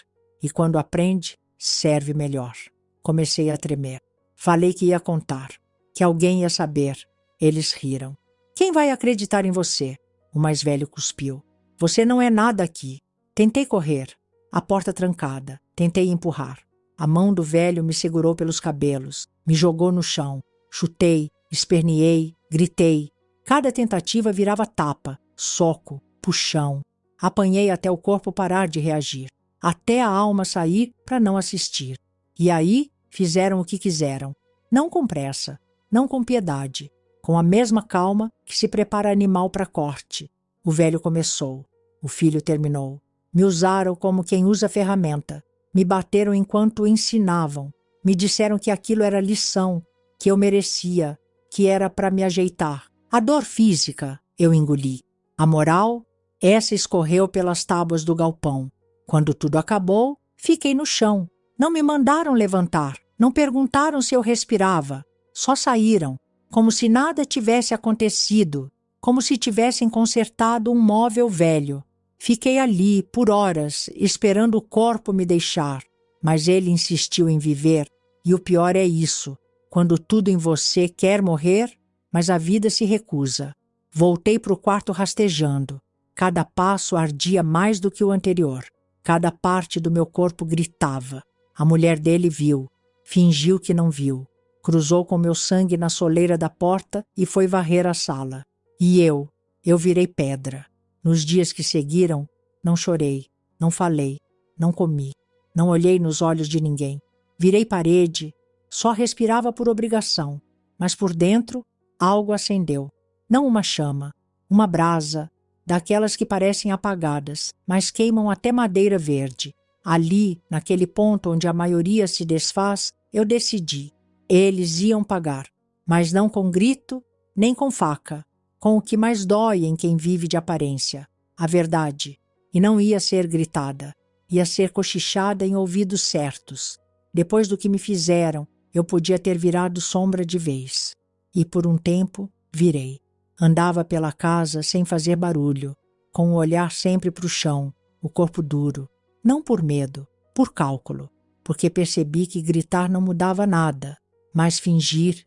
E quando aprende, serve melhor. Comecei a tremer. Falei que ia contar, que alguém ia saber. Eles riram. Quem vai acreditar em você? O mais velho cuspiu. Você não é nada aqui. Tentei correr. A porta trancada. Tentei empurrar. A mão do velho me segurou pelos cabelos. Me jogou no chão. Chutei, esperneei, gritei. Cada tentativa virava tapa, soco, puxão. Apanhei até o corpo parar de reagir. Até a alma sair para não assistir. E aí fizeram o que quiseram. Não com pressa, não com piedade. Com a mesma calma que se prepara animal para corte. O velho começou. O filho terminou. Me usaram como quem usa ferramenta. Me bateram enquanto ensinavam. Me disseram que aquilo era lição, que eu merecia, que era para me ajeitar. A dor física eu engoli. A moral, essa escorreu pelas tábuas do galpão. Quando tudo acabou, fiquei no chão. Não me mandaram levantar. Não perguntaram se eu respirava. Só saíram, como se nada tivesse acontecido, como se tivessem consertado um móvel velho. Fiquei ali, por horas, esperando o corpo me deixar. Mas ele insistiu em viver, e o pior é isso. Quando tudo em você quer morrer, mas a vida se recusa. Voltei para o quarto rastejando. Cada passo ardia mais do que o anterior. Cada parte do meu corpo gritava. A mulher dele viu. Fingiu que não viu. Cruzou com meu sangue na soleira da porta e foi varrer a sala. E eu virei pedra. Nos dias que seguiram, não chorei, não falei, não comi, não olhei nos olhos de ninguém. Virei parede, só respirava por obrigação, mas por dentro algo acendeu. Não uma chama, uma brasa, daquelas que parecem apagadas, mas queimam até madeira verde. Ali, naquele ponto onde a maioria se desfaz, eu decidi. Eles iam pagar, mas não com grito, nem com faca, com o que mais dói em quem vive de aparência, a verdade. E não ia ser gritada, ia ser cochichada em ouvidos certos. Depois do que me fizeram, eu podia ter virado sombra de vez. E por um tempo, virei. Andava pela casa sem fazer barulho, com o olhar sempre para o chão, o corpo duro. Não por medo, por cálculo, porque percebi que gritar não mudava nada, mas fingir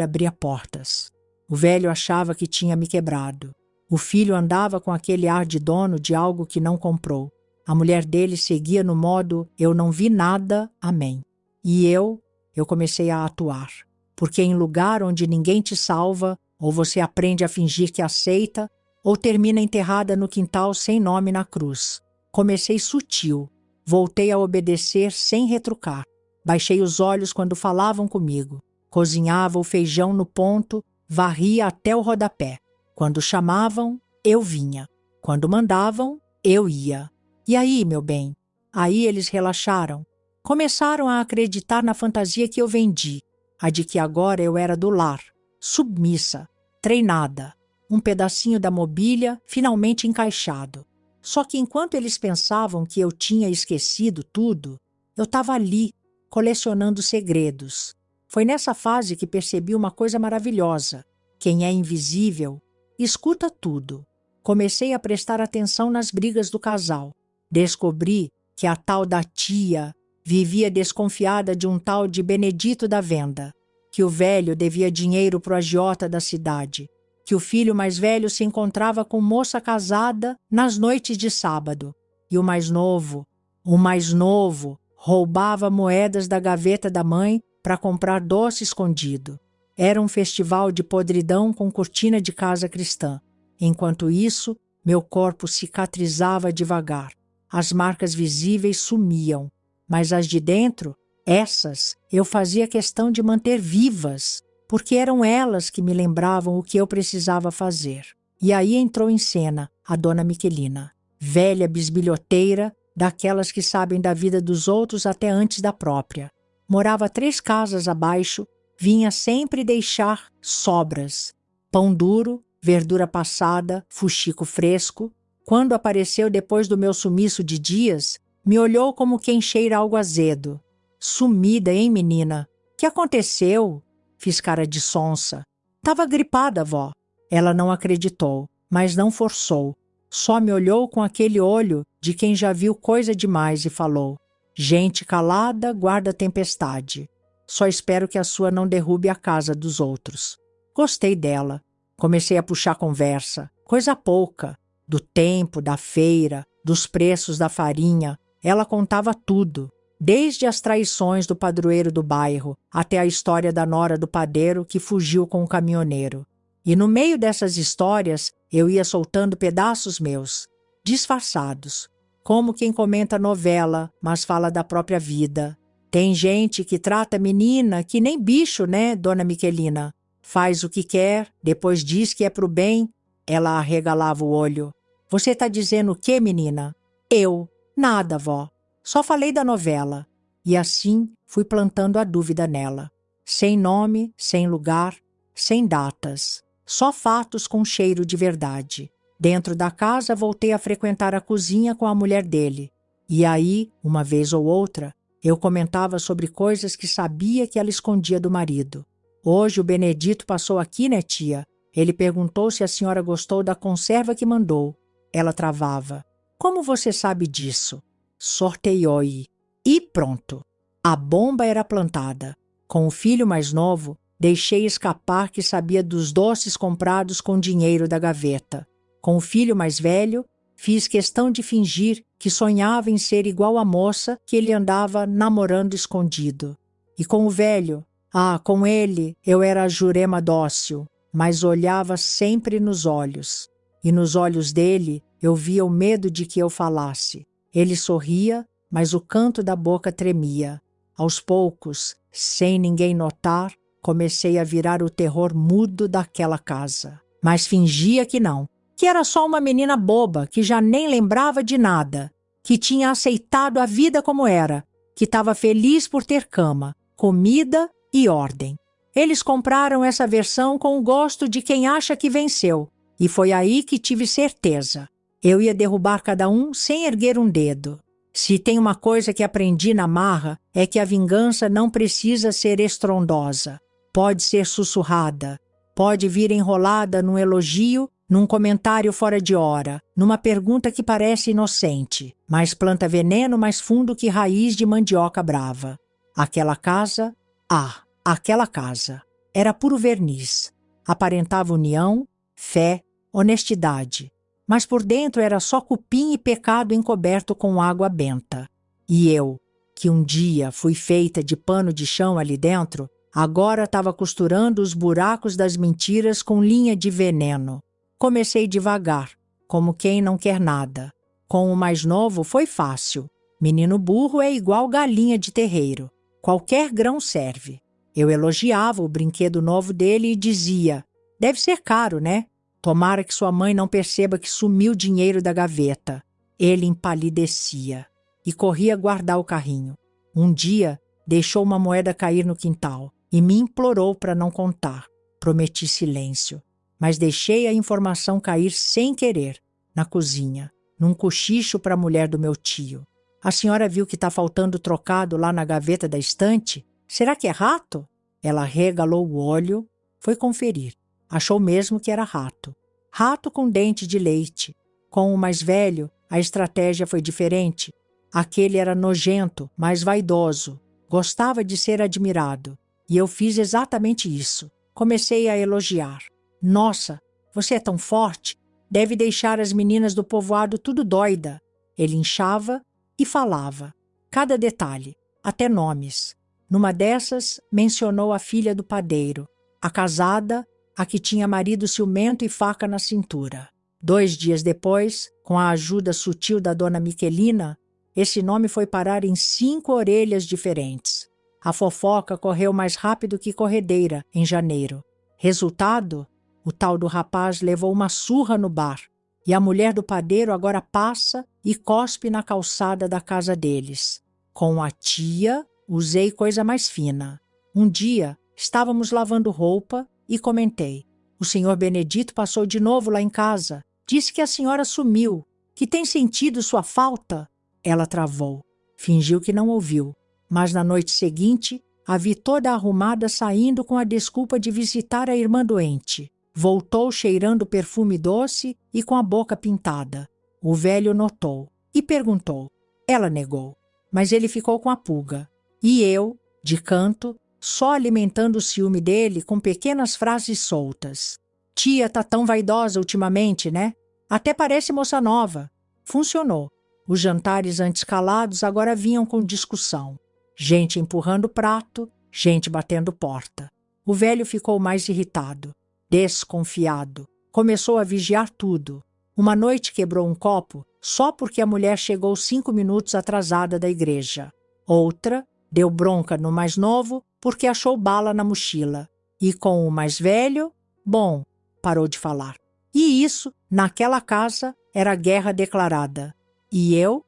abria portas. O velho achava que tinha me quebrado. O filho andava com aquele ar de dono de algo que não comprou. A mulher dele seguia no modo eu não vi nada, amém. E eu comecei a atuar, porque em lugar onde ninguém te salva, ou você aprende a fingir que aceita, ou termina enterrada no quintal sem nome na cruz. Comecei sutil, voltei a obedecer sem retrucar. Baixei os olhos quando falavam comigo. Cozinhava o feijão no ponto, varria até o rodapé. Quando chamavam, eu vinha. Quando mandavam, eu ia. E aí, meu bem? Aí eles relaxaram. Começaram a acreditar na fantasia que eu vendi, a de que agora eu era do lar, submissa, treinada, um pedacinho da mobília finalmente encaixado. Só que enquanto eles pensavam que eu tinha esquecido tudo, eu estava ali, colecionando segredos. Foi nessa fase que percebi uma coisa maravilhosa. Quem é invisível, escuta tudo. Comecei a prestar atenção nas brigas do casal. Descobri que a tal da tia vivia desconfiada de um tal de Benedito da Venda, que o velho devia dinheiro pro agiota da cidade, que o filho mais velho se encontrava com moça casada nas noites de sábado, e o mais novo, roubava moedas da gaveta da mãe para comprar doce escondido. Era um festival de podridão com cortina de casa cristã. Enquanto isso, meu corpo cicatrizava devagar. As marcas visíveis sumiam, mas as de dentro, essas, eu fazia questão de manter vivas. porque eram elas que me lembravam o que eu precisava fazer. E aí entrou em cena a dona Miquelina, velha bisbilhoteira, daquelas que sabem da vida dos outros até antes da própria. Morava 3 casas abaixo, vinha sempre deixar sobras, pão duro, verdura passada, fuxico fresco. Quando apareceu depois do meu sumiço de dias, me olhou como quem cheira algo azedo. Sumida, hein, menina? Que aconteceu? Fiz cara de sonsa. Tava gripada, vó. Ela não acreditou, mas não forçou. Só me olhou com aquele olho de quem já viu coisa demais e falou: gente calada guarda tempestade. Só espero que a sua não derrube a casa dos outros. Gostei dela. Comecei a puxar conversa. Coisa pouca. Do tempo, da feira, dos preços da farinha. Ela contava tudo. Desde as traições do padroeiro do bairro até a história da nora do padeiro que fugiu com o caminhoneiro. E no meio dessas histórias eu ia soltando pedaços meus, disfarçados, como quem comenta novela, mas fala da própria vida. Tem gente que trata a menina que nem bicho, né, dona Miquelina? Faz o que quer, depois diz que é pro bem. Ela arregalava o olho. Você tá dizendo o quê, menina? Eu. Nada, vó. Só falei da novela. E assim fui plantando a dúvida nela. Sem nome, sem lugar, sem datas. Só fatos com cheiro de verdade. Dentro da casa voltei a frequentar a cozinha com a mulher dele. E aí, uma vez ou outra, eu comentava sobre coisas que sabia que ela escondia do marido. Hoje o Benedito passou aqui, né, tia? Ele perguntou se a senhora gostou da conserva que mandou. Ela travava. Como você sabe disso? Sorteiou-e. E pronto. A bomba era plantada. Com o filho mais novo, deixei escapar que sabia dos doces comprados com dinheiro da gaveta. Com o filho mais velho, fiz questão de fingir que sonhava em ser igual à moça que ele andava namorando escondido. E com o velho, com ele eu era a Jurema dócil, mas olhava sempre nos olhos. E nos olhos dele eu via o medo de que eu falasse. Ele sorria, mas o canto da boca tremia. Aos poucos, sem ninguém notar, comecei a virar o terror mudo daquela casa. Mas fingia que não, que era só uma menina boba que já nem lembrava de nada, que tinha aceitado a vida como era, que estava feliz por ter cama, comida e ordem. Eles compraram essa versão com o gosto de quem acha que venceu, e foi aí que tive certeza. Eu ia derrubar cada um sem erguer um dedo. Se tem uma coisa que aprendi na marra, é que a vingança não precisa ser estrondosa. Pode ser sussurrada, pode vir enrolada num elogio, num comentário fora de hora, numa pergunta que parece inocente, mas planta veneno mais fundo que raiz de mandioca brava. Aquela casa, aquela casa, era puro verniz. Aparentava união, fé, honestidade. Mas por dentro era só cupim e pecado encoberto com água benta. E eu, que um dia fui feita de pano de chão ali dentro, agora estava costurando os buracos das mentiras com linha de veneno. Comecei devagar, como quem não quer nada. Com o mais novo foi fácil. Menino burro é igual galinha de terreiro. Qualquer grão serve. Eu elogiava o brinquedo novo dele e dizia: deve ser caro, né? Tomara que sua mãe não perceba que sumiu o dinheiro da gaveta. Ele empalidecia e corria guardar o carrinho. Um dia, deixou uma moeda cair no quintal e me implorou para não contar. Prometi silêncio, mas deixei a informação cair sem querer, na cozinha, num cochicho para a mulher do meu tio. A senhora viu que está faltando trocado lá na gaveta da estante? Será que é rato? Ela regalou o olho, foi conferir. Achou mesmo que era rato. Rato com dente de leite. Com o mais velho, a estratégia foi diferente. Aquele era nojento, mas vaidoso. Gostava de ser admirado. E eu fiz exatamente isso. Comecei a elogiar. Nossa, você é tão forte. Deve deixar as meninas do povoado tudo doida. Ele inchava e falava. Cada detalhe, até nomes. Numa dessas, mencionou a filha do padeiro. A casada, a que tinha marido ciumento e faca na cintura. 2 dias depois, com a ajuda sutil da dona Miquelina, esse nome foi parar em 5 orelhas diferentes. A fofoca correu mais rápido que corredeira em janeiro. Resultado? O tal do rapaz levou uma surra no bar. E a mulher do padeiro agora passa e cospe na calçada da casa deles. Com a tia, usei coisa mais fina. Um dia, estávamos lavando roupa e comentei. O senhor Benedito passou de novo lá em casa. Disse que a senhora sumiu, que tem sentido sua falta. Ela travou. Fingiu que não ouviu. Mas na noite seguinte, a vi toda arrumada saindo com a desculpa de visitar a irmã doente. Voltou cheirando perfume doce e com a boca pintada. O velho notou e perguntou. Ela negou, mas ele ficou com a pulga. E eu, de canto, só alimentando o ciúme dele com pequenas frases soltas. Tia tá tão vaidosa ultimamente, né? Até parece moça nova. Funcionou. Os jantares antes calados agora vinham com discussão. Gente empurrando prato, gente batendo porta. O velho ficou mais irritado, desconfiado. Começou a vigiar tudo. Uma noite quebrou um copo só porque a mulher chegou 5 minutos atrasada da igreja. Outra deu bronca no mais novo porque achou bala na mochila. E com o mais velho, bom, parou de falar. E isso, naquela casa, era guerra declarada. E eu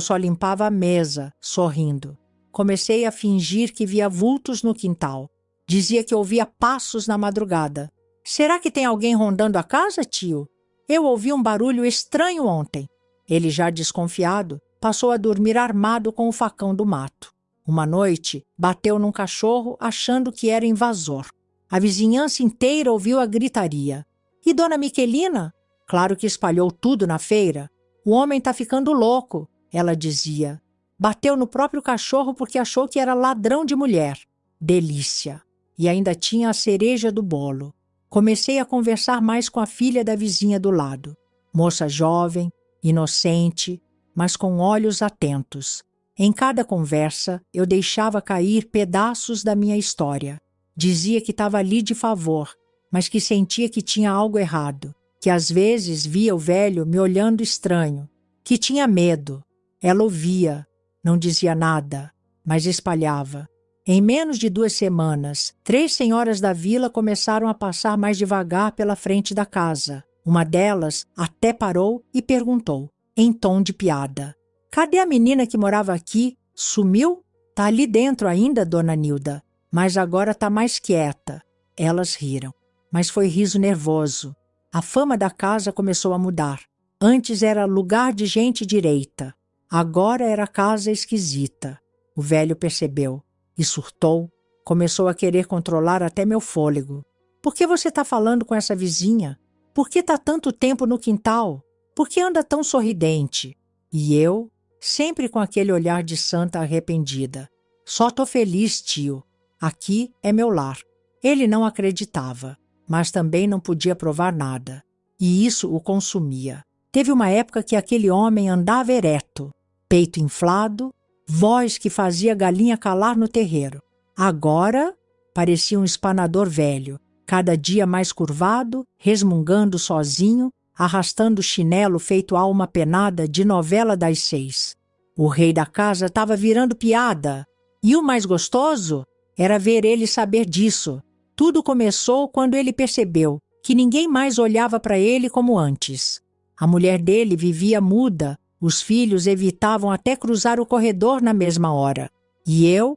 só limpava a mesa, sorrindo. Comecei a fingir que via vultos no quintal. Dizia que ouvia passos na madrugada. Será que tem alguém rondando a casa, tio? Eu ouvi um barulho estranho ontem. Ele, já desconfiado, passou a dormir armado com o facão do mato. Uma noite, bateu num cachorro achando que era invasor. A vizinhança inteira ouviu a gritaria. E Dona Miquelina? Claro que espalhou tudo na feira. O homem tá ficando louco, ela dizia. Bateu no próprio cachorro porque achou que era ladrão de mulher. Delícia! E ainda tinha a cereja do bolo. Comecei a conversar mais com a filha da vizinha do lado. Moça jovem, inocente, mas com olhos atentos. Em cada conversa, eu deixava cair pedaços da minha história. Dizia que estava ali de favor, mas que sentia que tinha algo errado, que às vezes via o velho me olhando estranho, que tinha medo. Ela ouvia, não dizia nada, mas espalhava. Em menos de 2 semanas, 3 senhoras da vila começaram a passar mais devagar pela frente da casa. Uma delas até parou e perguntou, em tom de piada. Cadê a menina que morava aqui? Sumiu? Tá ali dentro ainda, dona Nilda, mas agora tá mais quieta. Elas riram, mas foi riso nervoso. A fama da casa começou a mudar. Antes era lugar de gente direita. Agora era casa esquisita. O velho percebeu e surtou. Começou a querer controlar até meu fôlego. Por que você está falando com essa vizinha? Por que está tanto tempo no quintal? Por que anda tão sorridente? E eu, sempre com aquele olhar de santa arrependida. Só tô feliz, tio. Aqui é meu lar. Ele não acreditava, mas também não podia provar nada. E isso o consumia. Teve uma época que aquele homem andava ereto, peito inflado, voz que fazia galinha calar no terreiro. Agora parecia um espanador velho, cada dia mais curvado, resmungando sozinho, arrastando o chinelo feito alma penada de novela das 6. O rei da casa estava virando piada. E o mais gostoso era ver ele saber disso. Tudo começou quando ele percebeu que ninguém mais olhava para ele como antes. A mulher dele vivia muda, os filhos evitavam até cruzar o corredor na mesma hora. E eu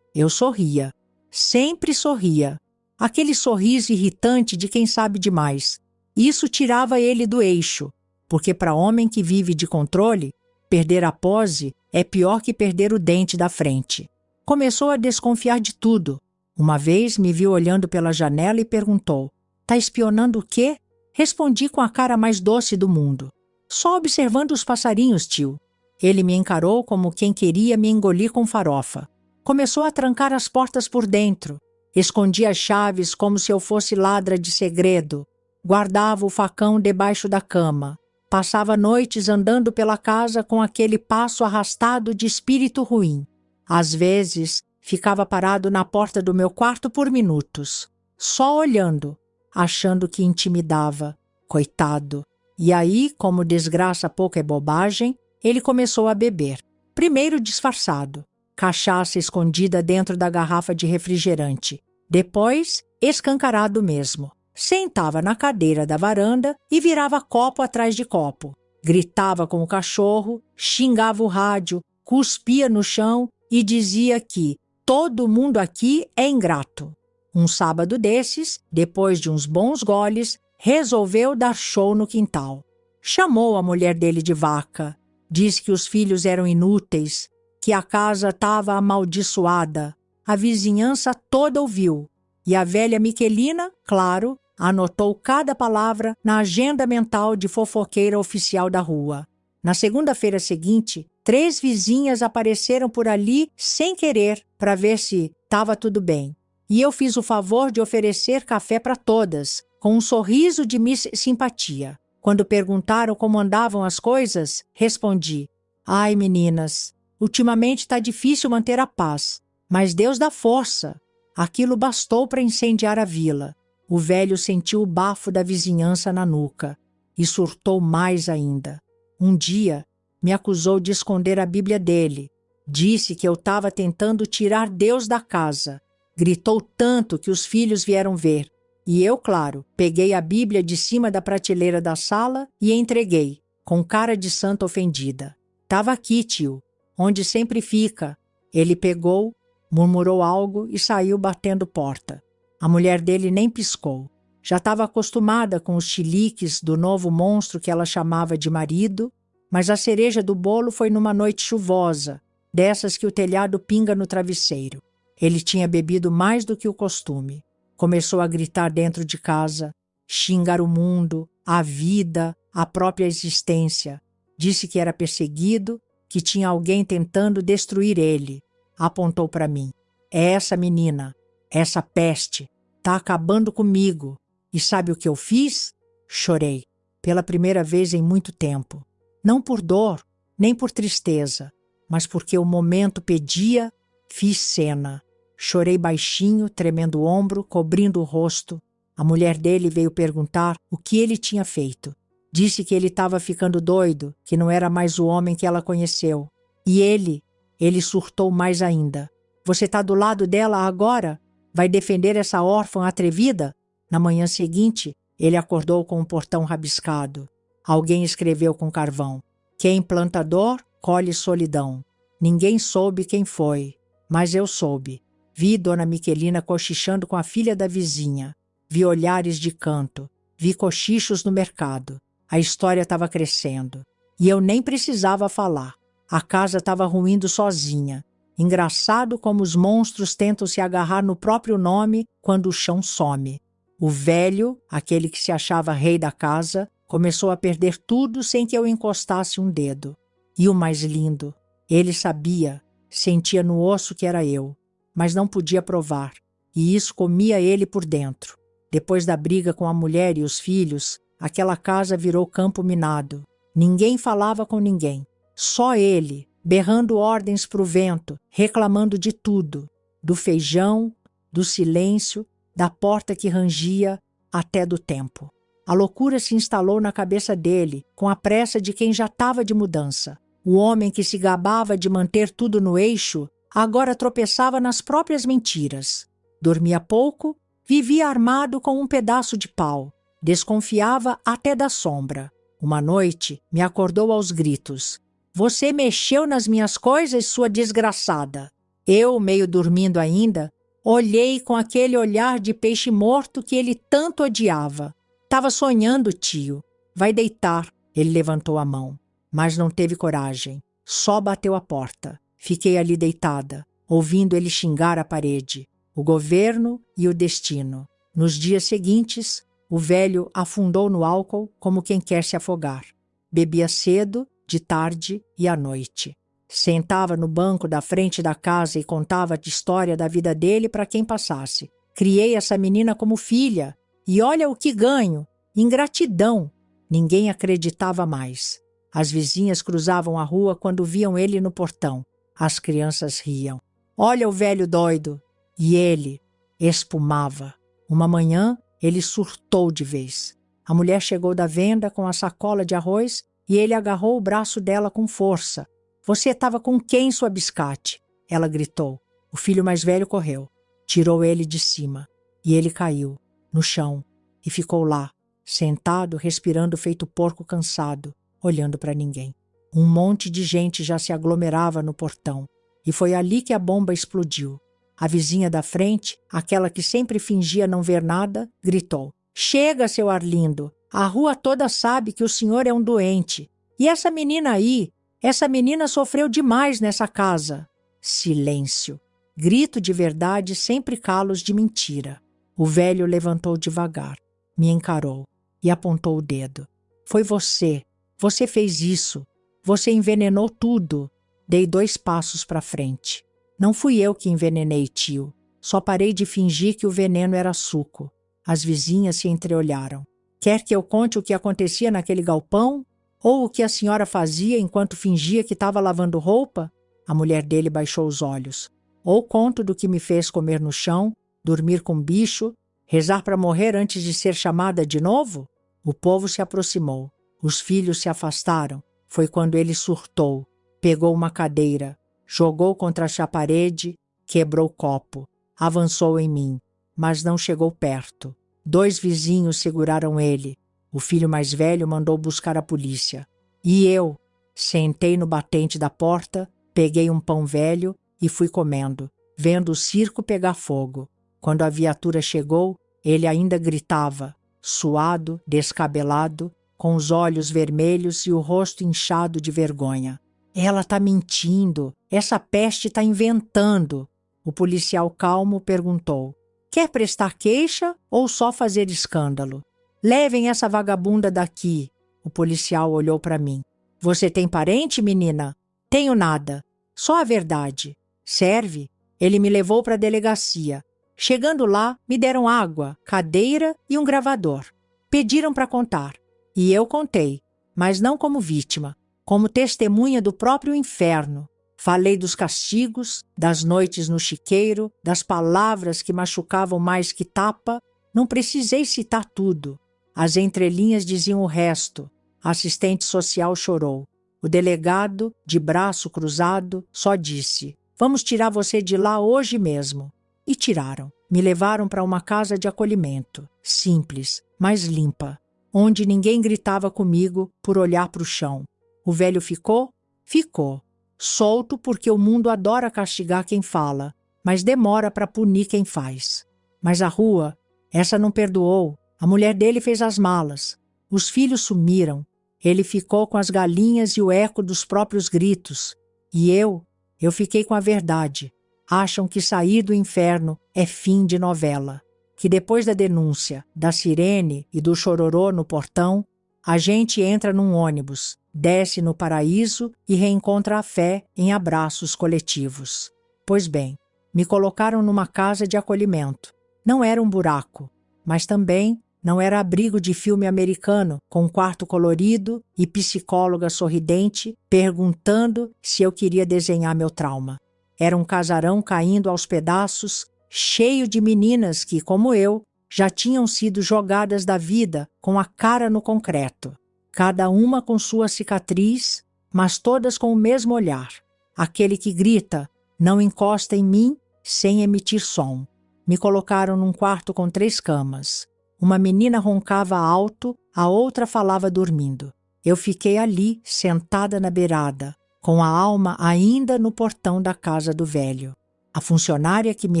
sorria. Sempre sorria. Aquele sorriso irritante de quem sabe demais. Isso tirava ele do eixo, porque para homem que vive de controle, perder a pose é pior que perder o dente da frente. Começou a desconfiar de tudo. Uma vez me viu olhando pela janela e perguntou, tá espionando o quê? Respondi com a cara mais doce do mundo. Só observando os passarinhos, tio. Ele me encarou como quem queria me engolir com farofa. Começou a trancar as portas por dentro. Escondia as chaves como se eu fosse ladra de segredo. Guardava o facão debaixo da cama. Passava noites andando pela casa com aquele passo arrastado de espírito ruim. Às vezes, ficava parado na porta do meu quarto por minutos, só olhando, achando que intimidava. Coitado. E aí, como desgraça pouco é bobagem, ele começou a beber. Primeiro disfarçado. cachaça escondida dentro da garrafa de refrigerante. Depois, escancarado mesmo. Sentava na cadeira da varanda e virava copo atrás de copo. Gritava com o cachorro, xingava o rádio, cuspia no chão e dizia que todo mundo aqui é ingrato. Um sábado desses, depois de uns bons goles, resolveu dar show no quintal. Chamou a mulher dele de vaca, disse que os filhos eram inúteis, que a casa estava amaldiçoada. A vizinhança toda ouviu. E a velha Miquelina, claro, anotou cada palavra na agenda mental de fofoqueira oficial da rua. Na segunda-feira seguinte, 3 vizinhas apareceram por ali sem querer para ver se estava tudo bem. E eu fiz o favor de oferecer café para todas, com um sorriso de Miss Simpatia. Quando perguntaram como andavam as coisas, respondi: ai, meninas, ultimamente está difícil manter a paz, mas Deus dá força. Aquilo bastou para incendiar a vila. O velho sentiu o bafo da vizinhança na nuca e surtou mais ainda. Um dia, me acusou de esconder a Bíblia dele. Disse que eu estava tentando tirar Deus da casa. Gritou tanto que os filhos vieram ver. E eu, claro, peguei a Bíblia de cima da prateleira da sala e entreguei, com cara de santa ofendida. Estava aqui, tio, onde sempre fica. Ele pegou, murmurou algo e saiu batendo porta. A mulher dele nem piscou. Já estava acostumada com os chiliques do novo monstro que ela chamava de marido, mas a cereja do bolo foi numa noite chuvosa, dessas que o telhado pinga no travesseiro. Ele tinha bebido mais do que o costume. Começou a gritar dentro de casa, xingar o mundo, a vida, a própria existência. Disse que era perseguido, que tinha alguém tentando destruir ele. Apontou para mim. É essa menina, essa peste, está acabando comigo. E sabe o que eu fiz? Chorei, pela primeira vez em muito tempo. Não por dor, nem por tristeza, mas porque o momento pedia, fiz cena. Chorei baixinho, tremendo o ombro, cobrindo o rosto. A mulher dele veio perguntar o que ele tinha feito. Disse que ele estava ficando doido, que não era mais o homem que ela conheceu. E ele surtou mais ainda. Você está do lado dela agora? Vai defender essa órfã atrevida? Na manhã seguinte, ele acordou com um portão rabiscado. Alguém escreveu com carvão: quem planta dor, colhe solidão. Ninguém soube quem foi, mas eu soube. Vi Dona Miquelina cochichando com a filha da vizinha. Vi olhares de canto. Vi cochichos no mercado. A história estava crescendo. E eu nem precisava falar. A casa estava ruindo sozinha. Engraçado como os monstros tentam se agarrar no próprio nome quando o chão some. O velho, aquele que se achava rei da casa, começou a perder tudo sem que eu encostasse um dedo. E o mais lindo, ele sabia, sentia no osso que era eu, mas não podia provar, e isso comia ele por dentro. Depois da briga com a mulher e os filhos, aquela casa virou campo minado. Ninguém falava com ninguém, só ele, berrando ordens para o vento, reclamando de tudo, do feijão, do silêncio, da porta que rangia, até do tempo. A loucura se instalou na cabeça dele, com a pressa de quem já estava de mudança. O homem que se gabava de manter tudo no eixo, agora tropeçava nas próprias mentiras. Dormia pouco, vivia armado com um pedaço de pau. Desconfiava até da sombra. Uma noite, me acordou aos gritos. Você mexeu nas minhas coisas, sua desgraçada. Eu, meio dormindo ainda, olhei com aquele olhar de peixe morto que ele tanto odiava. Estava sonhando, tio. Vai deitar. Ele levantou a mão, mas não teve coragem. Só bateu a porta. Fiquei ali deitada, ouvindo ele xingar a parede, o governo e o destino. Nos dias seguintes, o velho afundou no álcool como quem quer se afogar. Bebia cedo, de tarde e à noite. Sentava no banco da frente da casa e contava a história da vida dele para quem passasse. Criei essa menina como filha, e olha o que ganho, ingratidão. Ninguém acreditava mais. As vizinhas cruzavam a rua quando viam ele no portão. As crianças riam. Olha o velho doido. E ele espumava. Uma manhã, ele surtou de vez. A mulher chegou da venda com a sacola de arroz e ele agarrou o braço dela com força. Você estava com quem, sua biscate? ela gritou. O filho mais velho correu, tirou ele de cima, e ele caiu, no chão, e ficou lá, sentado, respirando feito porco cansado, olhando para ninguém. Um monte de gente já se aglomerava no portão, e foi ali que a bomba explodiu. A vizinha da frente, aquela que sempre fingia não ver nada, gritou: "Chega, seu Arlindo! A rua toda sabe que o senhor é um doente. E essa menina aí? Essa menina sofreu demais nessa casa." Silêncio. Grito de verdade sempre calos de mentira. O velho levantou devagar, me encarou e apontou o dedo. "Foi você. Você fez isso. Você envenenou tudo." Dei 2 passos para frente. "Não fui eu que envenenei, tio. Só parei de fingir que o veneno era suco." As vizinhas se entreolharam. "Quer que eu conte o que acontecia naquele galpão? Ou o que a senhora fazia enquanto fingia que estava lavando roupa?" A mulher dele baixou os olhos. "Ou conto do que me fez comer no chão, dormir com bicho, rezar para morrer antes de ser chamada de novo?" O povo se aproximou. Os filhos se afastaram. Foi quando ele surtou. Pegou uma cadeira, jogou contra a parede, quebrou o copo. Avançou em mim, mas não chegou perto. 2 vizinhos seguraram ele. O filho mais velho mandou buscar a polícia. E eu sentei no batente da porta, peguei um pão velho e fui comendo, vendo o circo pegar fogo. Quando a viatura chegou, ele ainda gritava, suado, descabelado, com os olhos vermelhos e o rosto inchado de vergonha. "Ela está mentindo. Essa peste está inventando." O policial calmo perguntou: "Quer prestar queixa ou só fazer escândalo?" "Levem essa vagabunda daqui." O policial olhou para mim. "Você tem parente, menina?" "Tenho nada. Só a verdade." "Serve?" Ele me levou para a delegacia. Chegando lá, me deram água, cadeira e um gravador. Pediram para contar. E eu contei, mas não como vítima, como testemunha do próprio inferno. Falei dos castigos, das noites no chiqueiro, das palavras que machucavam mais que tapa. Não precisei citar tudo. As entrelinhas diziam o resto. A assistente social chorou. O delegado, de braço cruzado, só disse: "Vamos tirar você de lá hoje mesmo." E tiraram. Me levaram para uma casa de acolhimento, simples, mas limpa, onde ninguém gritava comigo por olhar para o chão. O velho ficou? Ficou. Solto porque o mundo adora castigar quem fala, mas demora para punir quem faz. Mas a rua, essa não perdoou. A mulher dele fez as malas. Os filhos sumiram. Ele ficou com as galinhas e o eco dos próprios gritos. E eu fiquei com a verdade. Acham que sair do inferno é fim de novela. Que depois da denúncia, da sirene e do chororô no portão, a gente entra num ônibus, desce no paraíso e reencontra a fé em abraços coletivos. Pois bem, me colocaram numa casa de acolhimento. Não era um buraco, mas também não era abrigo de filme americano com um quarto colorido e psicóloga sorridente perguntando se eu queria desenhar meu trauma. Era um casarão caindo aos pedaços, cheio de meninas que, como eu, já tinham sido jogadas da vida com a cara no concreto. Cada uma com sua cicatriz, mas todas com o mesmo olhar. Aquele que grita: "Não encosta em mim", sem emitir som. Me colocaram num quarto com 3 camas. Uma menina roncava alto, a outra falava dormindo. Eu fiquei ali, sentada na beirada, com a alma ainda no portão da casa do velho. A funcionária que me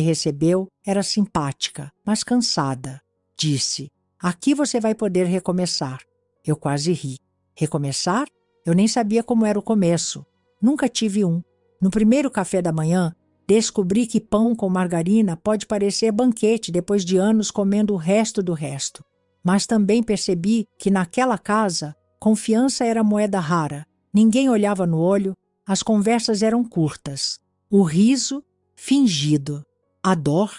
recebeu era simpática, mas cansada. Disse: "Aqui você vai poder recomeçar." Eu quase ri. Recomeçar? Eu nem sabia como era o começo. Nunca tive um. No primeiro café da manhã, descobri que pão com margarina pode parecer banquete depois de anos comendo o resto do resto. Mas também percebi que naquela casa, confiança era moeda rara. Ninguém olhava no olho, as conversas eram curtas. O riso, fingido. A dor,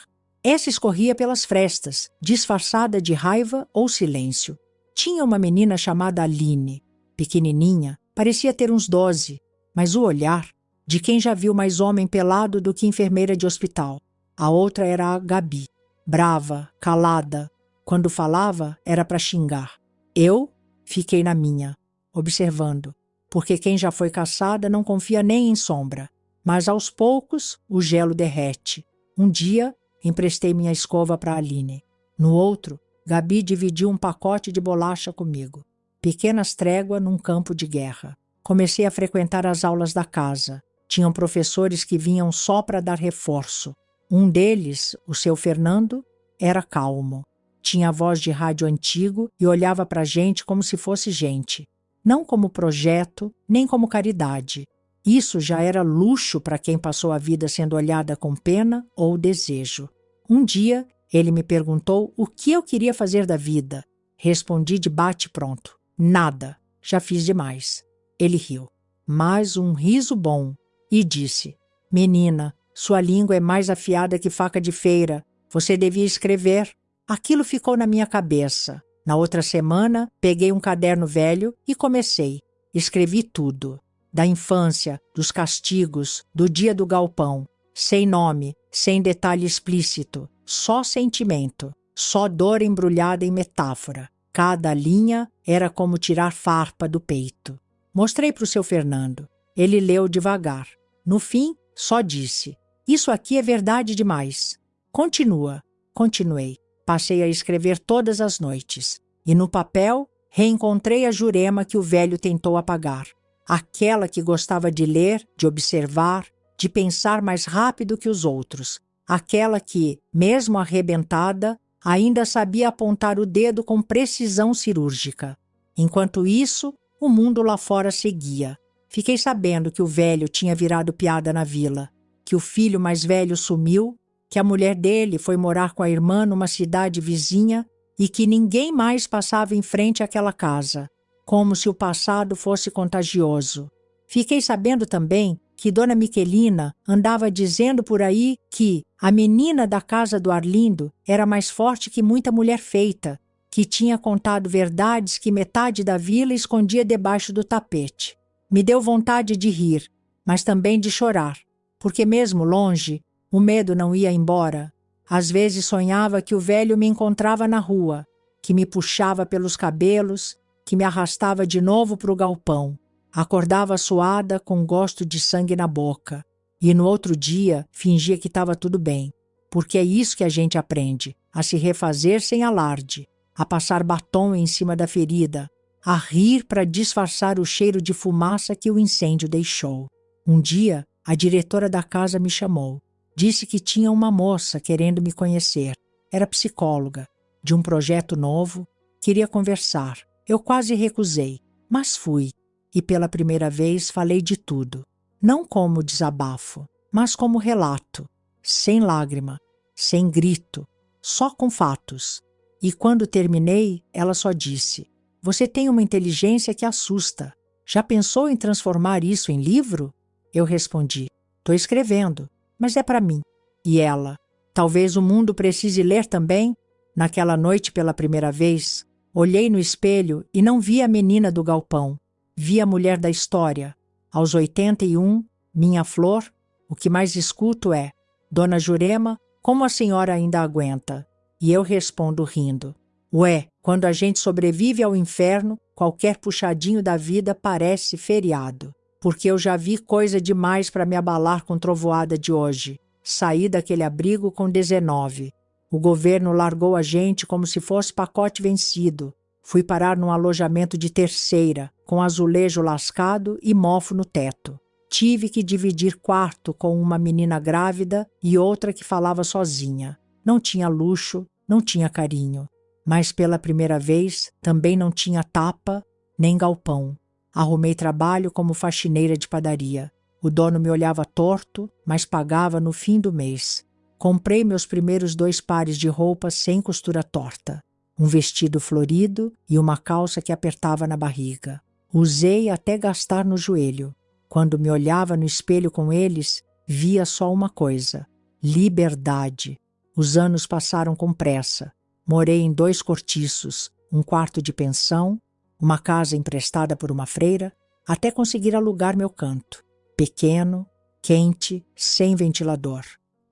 essa escorria pelas frestas, disfarçada de raiva ou silêncio. Tinha uma menina chamada Aline, pequenininha, parecia ter uns 12, mas o olhar, de quem já viu mais homem pelado do que enfermeira de hospital. A outra era a Gabi, brava, calada. Quando falava, era para xingar. Eu fiquei na minha, observando, porque quem já foi caçada não confia nem em sombra. Mas aos poucos o gelo derrete. Um dia emprestei minha escova para Aline. No outro, Gabi dividiu um pacote de bolacha comigo. Pequenas tréguas num campo de guerra. Comecei a frequentar as aulas da casa. Tinham professores que vinham só para dar reforço. Um deles, o seu Fernando, era calmo. Tinha a voz de rádio antigo e olhava para a gente como se fosse gente. Não como projeto, nem como caridade. Isso já era luxo para quem passou a vida sendo olhada com pena ou desejo. Um dia, ele me perguntou o que eu queria fazer da vida. Respondi de bate-pronto. Nada. Já fiz demais. Ele riu. Mas um riso bom. E disse: Menina, sua língua é mais afiada que faca de feira. Você devia escrever. Aquilo ficou na minha cabeça. Na outra semana, peguei um caderno velho e comecei. Escrevi tudo. Da infância, dos castigos, do dia do galpão. Sem nome, sem detalhe explícito. Só sentimento. Só dor embrulhada em metáfora. Cada linha era como tirar farpa do peito. Mostrei para o seu Fernando. Ele leu devagar. No fim, só disse: Isso aqui é verdade demais. Continua. Continuei. Passei a escrever todas as noites. E no papel, reencontrei a Jurema que o velho tentou apagar. Aquela que gostava de ler, de observar, de pensar mais rápido que os outros. Aquela que, mesmo arrebentada, ainda sabia apontar o dedo com precisão cirúrgica. Enquanto isso, o mundo lá fora seguia. Fiquei sabendo que o velho tinha virado piada na vila, que o filho mais velho sumiu, que a mulher dele foi morar com a irmã numa cidade vizinha e que ninguém mais passava em frente àquela casa, como se o passado fosse contagioso. Fiquei sabendo também que Dona Miquelina andava dizendo por aí que a menina da casa do Arlindo era mais forte que muita mulher feita, que tinha contado verdades que metade da vila escondia debaixo do tapete. Me deu vontade de rir, mas também de chorar, porque mesmo longe, o medo não ia embora. Às vezes sonhava que o velho me encontrava na rua, que me puxava pelos cabelos, que me arrastava de novo para o galpão. Acordava suada, com gosto de sangue na boca. E no outro dia, fingia que estava tudo bem. Porque é isso que a gente aprende, a se refazer sem alarde, a passar batom em cima da ferida, a rir para disfarçar o cheiro de fumaça que o incêndio deixou. Um dia, a diretora da casa me chamou. Disse que tinha uma moça querendo me conhecer. Era psicóloga, de um projeto novo, queria conversar. Eu quase recusei, mas fui. E pela primeira vez falei de tudo. Não como desabafo, mas como relato. Sem lágrima, sem grito, só com fatos. E quando terminei, ela só disse: Você tem uma inteligência que assusta. Já pensou em transformar isso em livro? Eu respondi: Estou escrevendo, mas é para mim. E ela: Talvez o mundo precise ler também? Naquela noite, pela primeira vez, olhei no espelho e não vi a menina do galpão. Vi a mulher da história. Aos 81, minha flor, o que mais escuto é: Dona Jurema, como a senhora ainda aguenta? E eu respondo rindo: Ué, quando a gente sobrevive ao inferno, qualquer puxadinho da vida parece feriado. Porque eu já vi coisa demais para me abalar com trovoada de hoje. Saí daquele abrigo com 19. O governo largou a gente como se fosse pacote vencido. Fui parar num alojamento de terceira, com azulejo lascado e mofo no teto. Tive que dividir quarto com uma menina grávida e outra que falava sozinha. Não tinha luxo, não tinha carinho. Mas pela primeira vez também não tinha tapa nem galpão. Arrumei trabalho como faxineira de padaria. O dono me olhava torto, mas pagava no fim do mês. Comprei meus primeiros 2 pares de roupas sem costura torta. Um vestido florido e uma calça que apertava na barriga. Usei até gastar no joelho. Quando me olhava no espelho com eles, via só uma coisa: liberdade. Os anos passaram com pressa. Morei em 2 cortiços, um quarto de pensão, uma casa emprestada por uma freira, até conseguir alugar meu canto. Pequeno, quente, sem ventilador,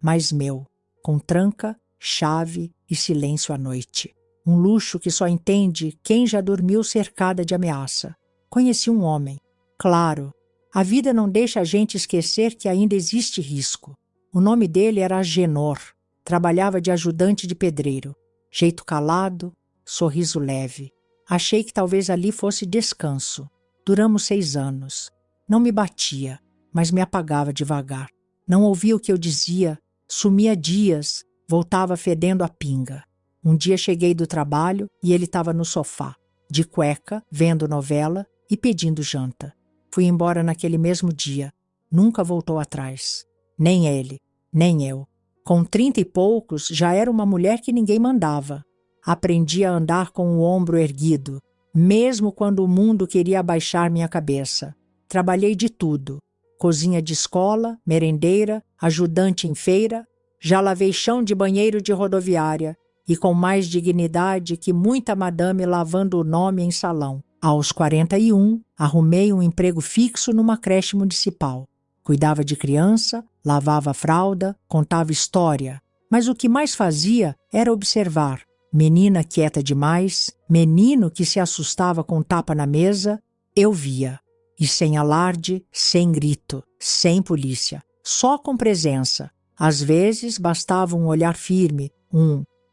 mas meu, com tranca, chave e silêncio à noite. Um luxo que só entende quem já dormiu cercada de ameaça. Conheci um homem, claro, A vida não deixa a gente esquecer que ainda existe risco. O nome dele era Agenor. Trabalhava de ajudante de pedreiro. Jeito calado, sorriso leve. Achei que talvez ali fosse descanso. Duramos 6 anos. Não me batia, mas me apagava devagar. Não ouvia o que eu dizia, sumia dias, voltava fedendo a pinga. Um dia cheguei do trabalho e ele estava no sofá, de cueca, vendo novela e pedindo janta. Fui embora naquele mesmo dia. Nunca voltou atrás. Nem ele, nem eu. Com 30 e poucos, já era uma mulher que ninguém mandava. Aprendi a andar com o ombro erguido, mesmo quando o mundo queria abaixar minha cabeça. Trabalhei de tudo. Cozinha de escola, merendeira, ajudante em feira. Já lavei chão de banheiro de rodoviária e com mais dignidade que muita madame lavando o nome em salão. Aos 41, arrumei um emprego fixo numa creche municipal. Cuidava de criança, lavava fralda, contava história. Mas o que mais fazia era observar. Menina quieta demais, menino que se assustava com tapa na mesa, eu via. E sem alarde, sem grito, sem polícia. Só com presença. Às vezes bastava um olhar firme,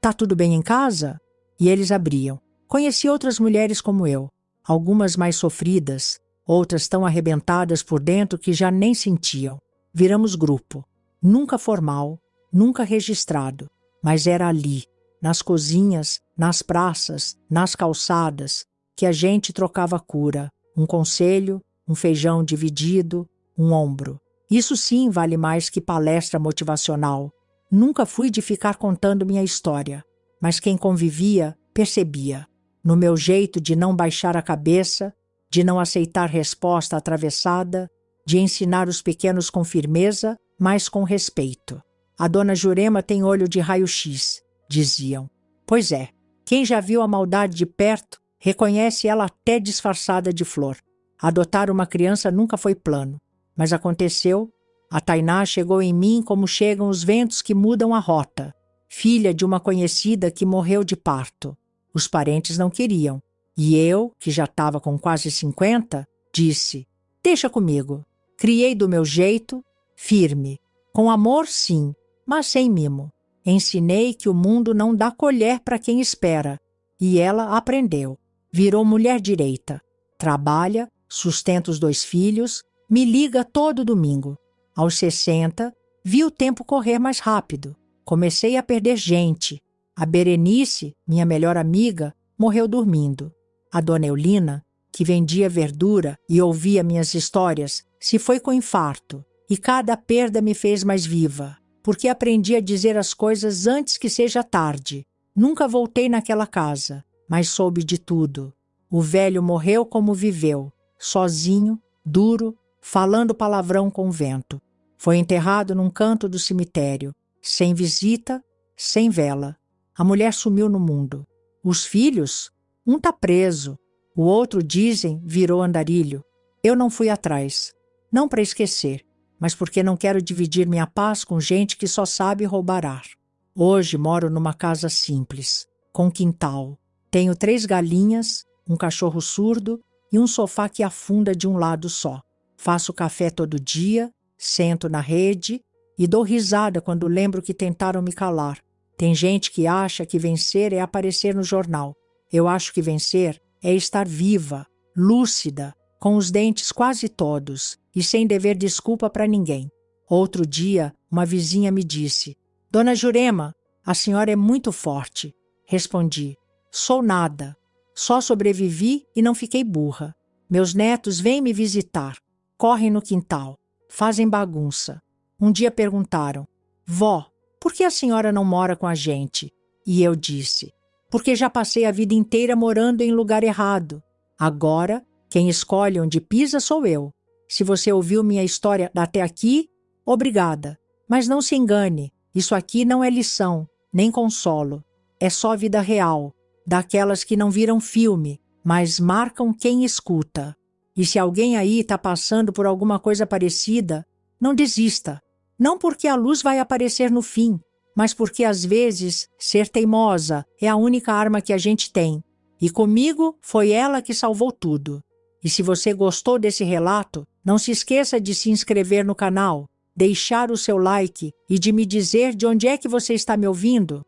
"Tá tudo bem em casa?" E eles abriam. Conheci outras mulheres como eu. Algumas mais sofridas, outras tão arrebentadas por dentro que já nem sentiam. Viramos grupo. Nunca formal, nunca registrado, mas era ali, nas cozinhas, nas praças, nas calçadas, que a gente trocava cura, um conselho, um feijão dividido, um ombro. Isso sim vale mais que palestra motivacional. Nunca fui de ficar contando minha história, mas quem convivia percebia. No meu jeito de não baixar a cabeça, de não aceitar resposta atravessada, de ensinar os pequenos com firmeza, mas com respeito. A dona Jurema tem olho de raio-x, diziam. Pois é, quem já viu a maldade de perto, reconhece ela até disfarçada de flor. Adotar uma criança nunca foi plano, mas aconteceu. A Tainá chegou em mim como chegam os ventos que mudam a rota, filha de uma conhecida que morreu de parto. Os parentes não queriam. E eu, que já estava com quase 50, disse, deixa comigo. Criei do meu jeito, firme. Com amor, sim, mas sem mimo. Ensinei que o mundo não dá colher para quem espera. E ela aprendeu. Virou mulher direita. Trabalha, sustenta os 2 filhos, me liga todo domingo. Aos 60, vi o tempo correr mais rápido. Comecei a perder gente. A Berenice, minha melhor amiga, morreu dormindo. A dona Eulina, que vendia verdura e ouvia minhas histórias, se foi com infarto. E cada perda me fez mais viva, porque aprendi a dizer as coisas antes que seja tarde. Nunca voltei naquela casa, mas soube de tudo. O velho morreu como viveu, sozinho, duro, falando palavrão com o vento. Foi enterrado num canto do cemitério, sem visita, sem vela. A mulher sumiu no mundo. Os filhos? Um tá preso. O outro, dizem, virou andarilho. Eu não fui atrás. Não para esquecer, mas porque não quero dividir minha paz com gente que só sabe roubar ar. Hoje moro numa casa simples, com quintal. Tenho 3 galinhas, um cachorro surdo e um sofá que afunda de um lado só. Faço café todo dia, sento na rede e dou risada quando lembro que tentaram me calar. Tem gente que acha que vencer é aparecer no jornal. Eu acho que vencer é estar viva, lúcida, com os dentes quase todos e sem dever desculpa para ninguém. Outro dia, uma vizinha me disse, Dona Jurema, a senhora é muito forte. Respondi, sou nada. Só sobrevivi e não fiquei burra. Meus netos vêm me visitar, correm no quintal, fazem bagunça. Um dia perguntaram, vó, por que a senhora não mora com a gente? E eu disse, porque já passei a vida inteira morando em lugar errado. Agora, quem escolhe onde pisa sou eu. Se você ouviu minha história até aqui, obrigada. Mas não se engane, isso aqui não é lição, nem consolo. É só vida real, daquelas que não viram filme, mas marcam quem escuta. E se alguém aí está passando por alguma coisa parecida, não desista. Não porque a luz vai aparecer no fim, mas porque às vezes ser teimosa é a única arma que a gente tem. E comigo foi ela que salvou tudo. E se você gostou desse relato, Não se esqueça de se inscrever no canal, deixar o seu like e de me dizer de onde é que você está me ouvindo.